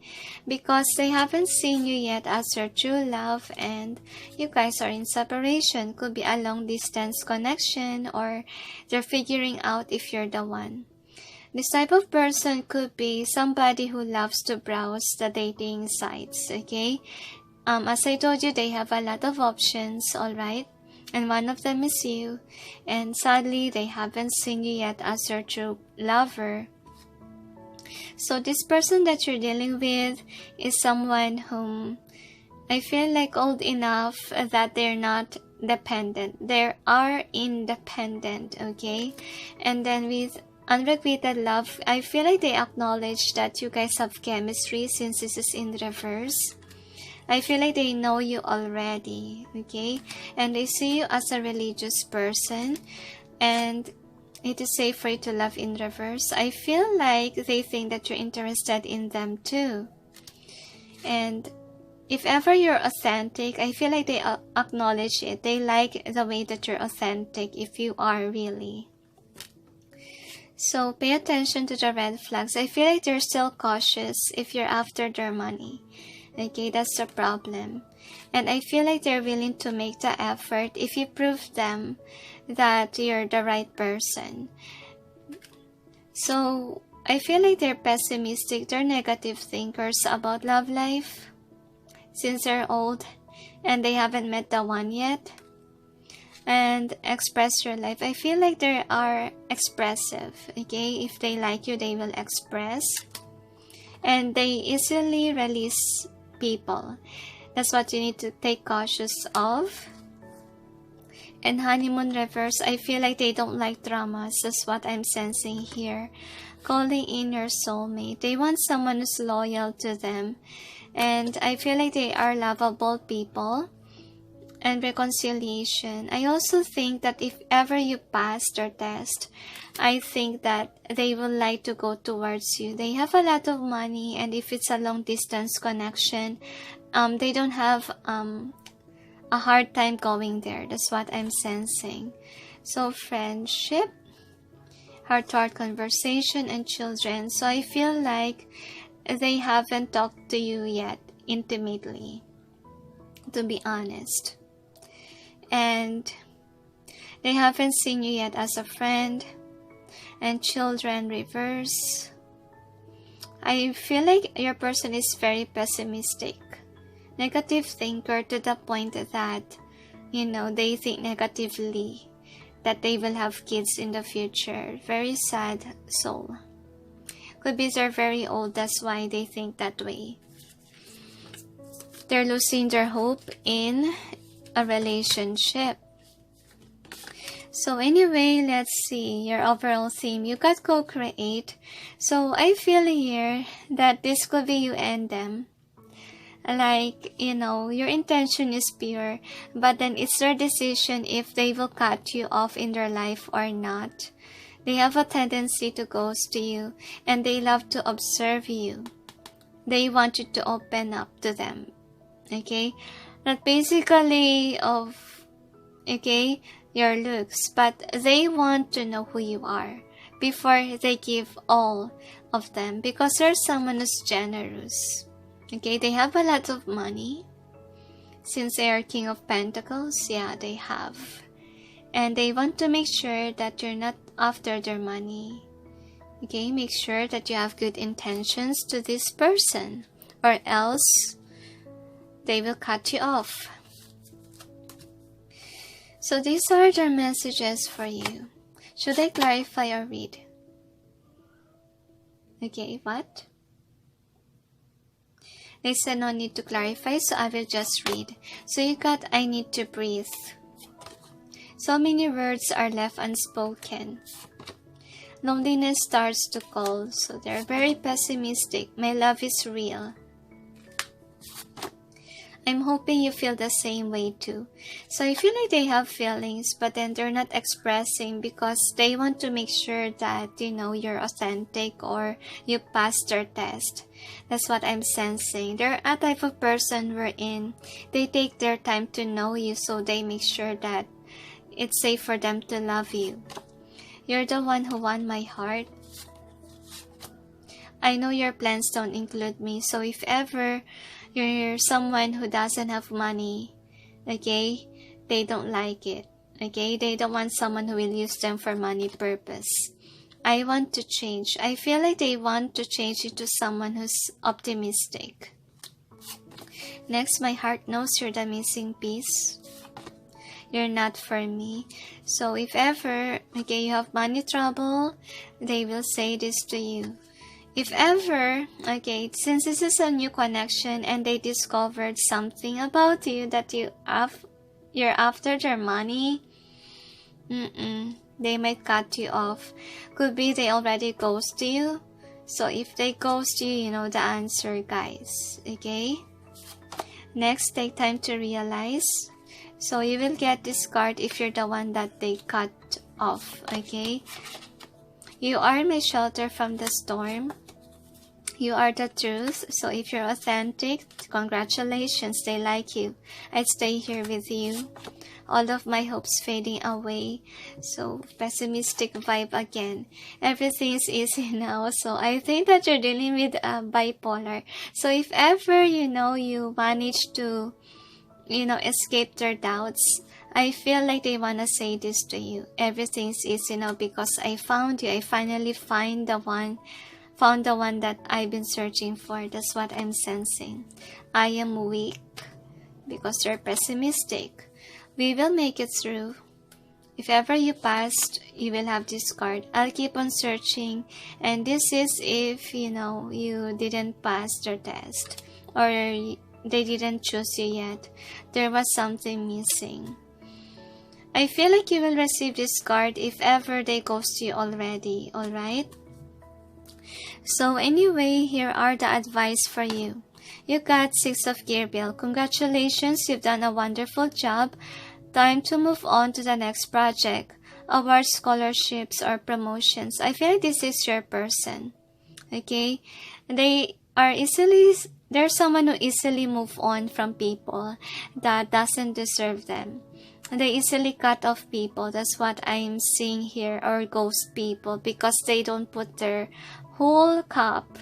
because they haven't seen you yet as their true love, and you guys are in separation. Could be a long distance connection, or they're figuring out if you're the one. This type of person could be somebody who loves to browse the dating sites, okay? As I told you, they have a lot of options, alright? And one of them is you. And sadly, they haven't seen you yet as their true lover. So this person that you're dealing with is someone whom I feel like old enough that they're not dependent. They are independent, okay? And then with unrequited love, I feel like they acknowledge that you guys have chemistry since this is in reverse. I feel like they know you already, okay? And they see you as a religious person, and it is safe for you to love in reverse. I feel like they think that you're interested in them too. And if ever you're authentic, I feel like they acknowledge it. They like the way that you're authentic if you are really. So pay attention to the red flags. I feel like they're still cautious if you're after their money. Okay, that's the problem. And I feel like they're willing to make the effort if you prove them that you're the right person. So I feel like they're pessimistic. They're negative thinkers about love life since they're old and they haven't met the one yet. And express your life. I feel like they are expressive. Okay, if they like you, they will express. And they easily release people. That's what you need to take cautious of. And honeymoon reverse, I feel like they don't like dramas. That's what I'm sensing here. Calling in your soulmate. They want someone who's loyal to them. And I feel like they are lovable people. And reconciliation. I also think that if ever you pass their test, I think that they will like to go towards you. They have a lot of money, and if it's a long distance connection, they don't have a hard time going there. That's what I'm sensing. So friendship, heart-to-heart conversation, and children. So I feel like they haven't talked to you yet intimately, to be honest. And they haven't seen you yet as a friend. And children reverse. I feel like your person is very pessimistic, negative thinker, to the point that they think negatively. that they will have kids in the future. Very sad soul. Could be they're very old, that's why they think that way. They're losing their hope in a relationship. So anyway, let's see your overall theme. You got co-create. So I feel here that this could be you and them. Like, your intention is pure, but then it's their decision if they will cut you off in their life or not. They have a tendency to ghost you, and they love to observe you. They want you to open up to them. Okay? Not basically your looks, but they want to know who you are before they give all of them, because there's someone who's generous. Okay, they have a lot of money. Since they are King of Pentacles, yeah, they have. And they want to make sure that you're not after their money. Okay, make sure that you have good intentions to this person, or else they will cut you off. So these are their messages for you. Should I clarify or read? Okay, what? They said no need to clarify, so I will just read. So you got, I need to breathe. So many words are left unspoken. Loneliness starts to call, so they're very pessimistic. My love is real. I'm hoping you feel the same way too. So I feel like they have feelings, but then they're not expressing because they want to make sure that, you're authentic or you pass their test. That's what I'm sensing. They're a type of person wherein they take their time to know you, so they make sure that it's safe for them to love you. You're the one who won my heart. I know your plans don't include me, so if ever you're someone who doesn't have money, okay, they don't like it, okay, they don't want someone who will use them for money purpose. I want to change. I feel like they want to change you to someone who's optimistic. Next, my heart knows you're the missing piece. You're not for me. So if ever, okay, you have money trouble, they will say this to you. If ever, okay, since this is a new connection and they discovered something about you that you're after their money, they might cut you off. Could be they already ghost you. So if they ghost you, you know the answer, guys. Okay? Next, take time to realize. So you will get this card if you're the one that they cut off. Okay? You are my shelter from the storm. You are the truth. So if you're authentic, congratulations, they like you. I'd stay here with you. All of my hopes fading away. So pessimistic vibe again. Everything is easy now. So I think that you're dealing with bipolar. So if ever you manage to escape their doubts, I feel like they want to say this to you. Everything's easy now because I found you. I finally found the one that I've been searching for. That's what I'm sensing. I am weak because you're pessimistic. We will make it through. If ever you passed, you will have this card. I'll keep on searching. And this is if, you didn't pass their test. Or they didn't choose you yet. There was something missing. I feel like you will receive this card if ever they ghost you already. Alright? So anyway, here are the advice for you. You got 6 of Gabriel. Congratulations, you've done a wonderful job. Time to move on to the next project. Awards, scholarships, or promotions. I feel like this is your person. Okay? There's someone who easily move on from people that doesn't deserve them. They easily cut off people. That's what I'm seeing here. Or ghost people. Because they don't put their whole cup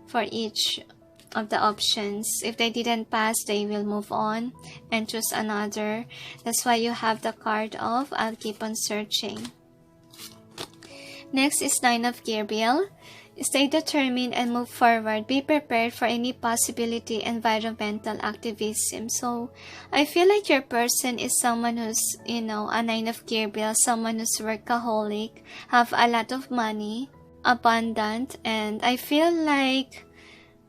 for each of the options. If they didn't pass, they will move on and choose another. That's why you have the card of I'll keep on searching. Next is 9 of Gabriel. Stay determined and move forward. Be prepared for any possibility environmental activism. So I feel like your person is someone who's, a 9 of Gabriel, someone who's workaholic, have a lot of money, abundant, and I feel like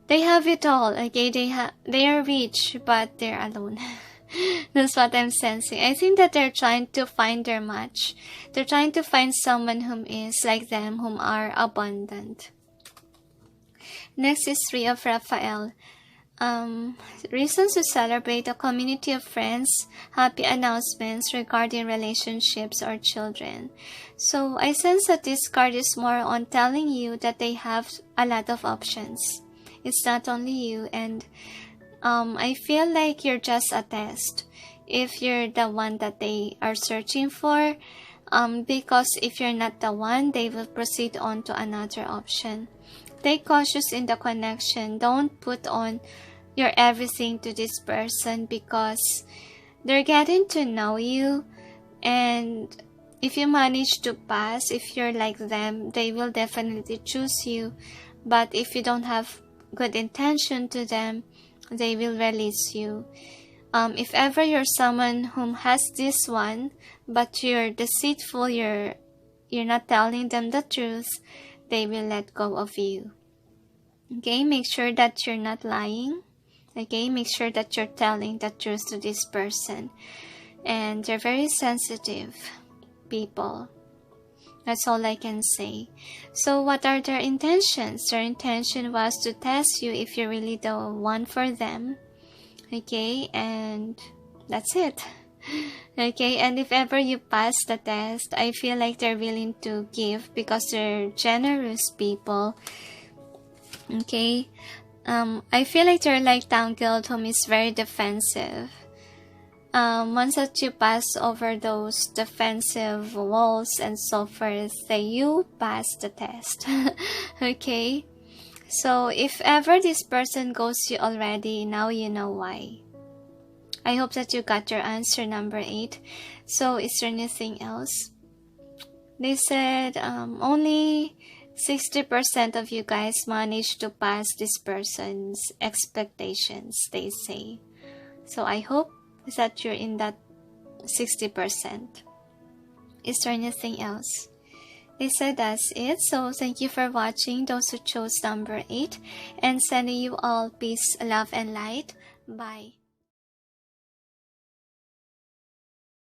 they have it all. Okay, they are rich, but they're alone. That's what I'm sensing. I think that they're trying to find their match. They're trying to find someone whom is like them, whom are abundant. Next is 3 of Raphael. Reasons to celebrate: a community of friends, happy announcements regarding relationships or children. So I sense that this card is more on telling you that they have a lot of options. It's not only you, and I feel like you're just a test if you're the one that they are searching for, because if you're not the one, they will proceed on to another option. Stay cautious in the connection. Don't put on your everything to this person, because they're getting to know you, and if you manage to pass, if you're like them, they will definitely choose you. But if you don't have good intention to them, they will release you. If ever you're someone whom has this one, but you're deceitful, you're not telling them the truth, they will let go of you. Okay, make sure that you're not lying. Okay, make sure that you're telling the truth to this person. And they're very sensitive people. That's all I can say. So what are their intentions? Their intention was to test you if you're really the one for them. Okay, and that's it. Okay, and if ever you pass the test, I feel like they're willing to give because they're generous people. Okay, I feel like they're like Tangled, whom is very defensive. Once that you pass over those defensive walls and so forth, you pass the test. Okay, so if ever this person ghosts you already, now you know why. I hope that you got your answer, number 8. So is there anything else? They said only 60% of you guys managed to pass this person's expectations, they say. So I hope that you're in that 60%. Is there anything else? They said that's it. So thank you for watching, those who chose number 8, and sending you all peace, love, and light. Bye.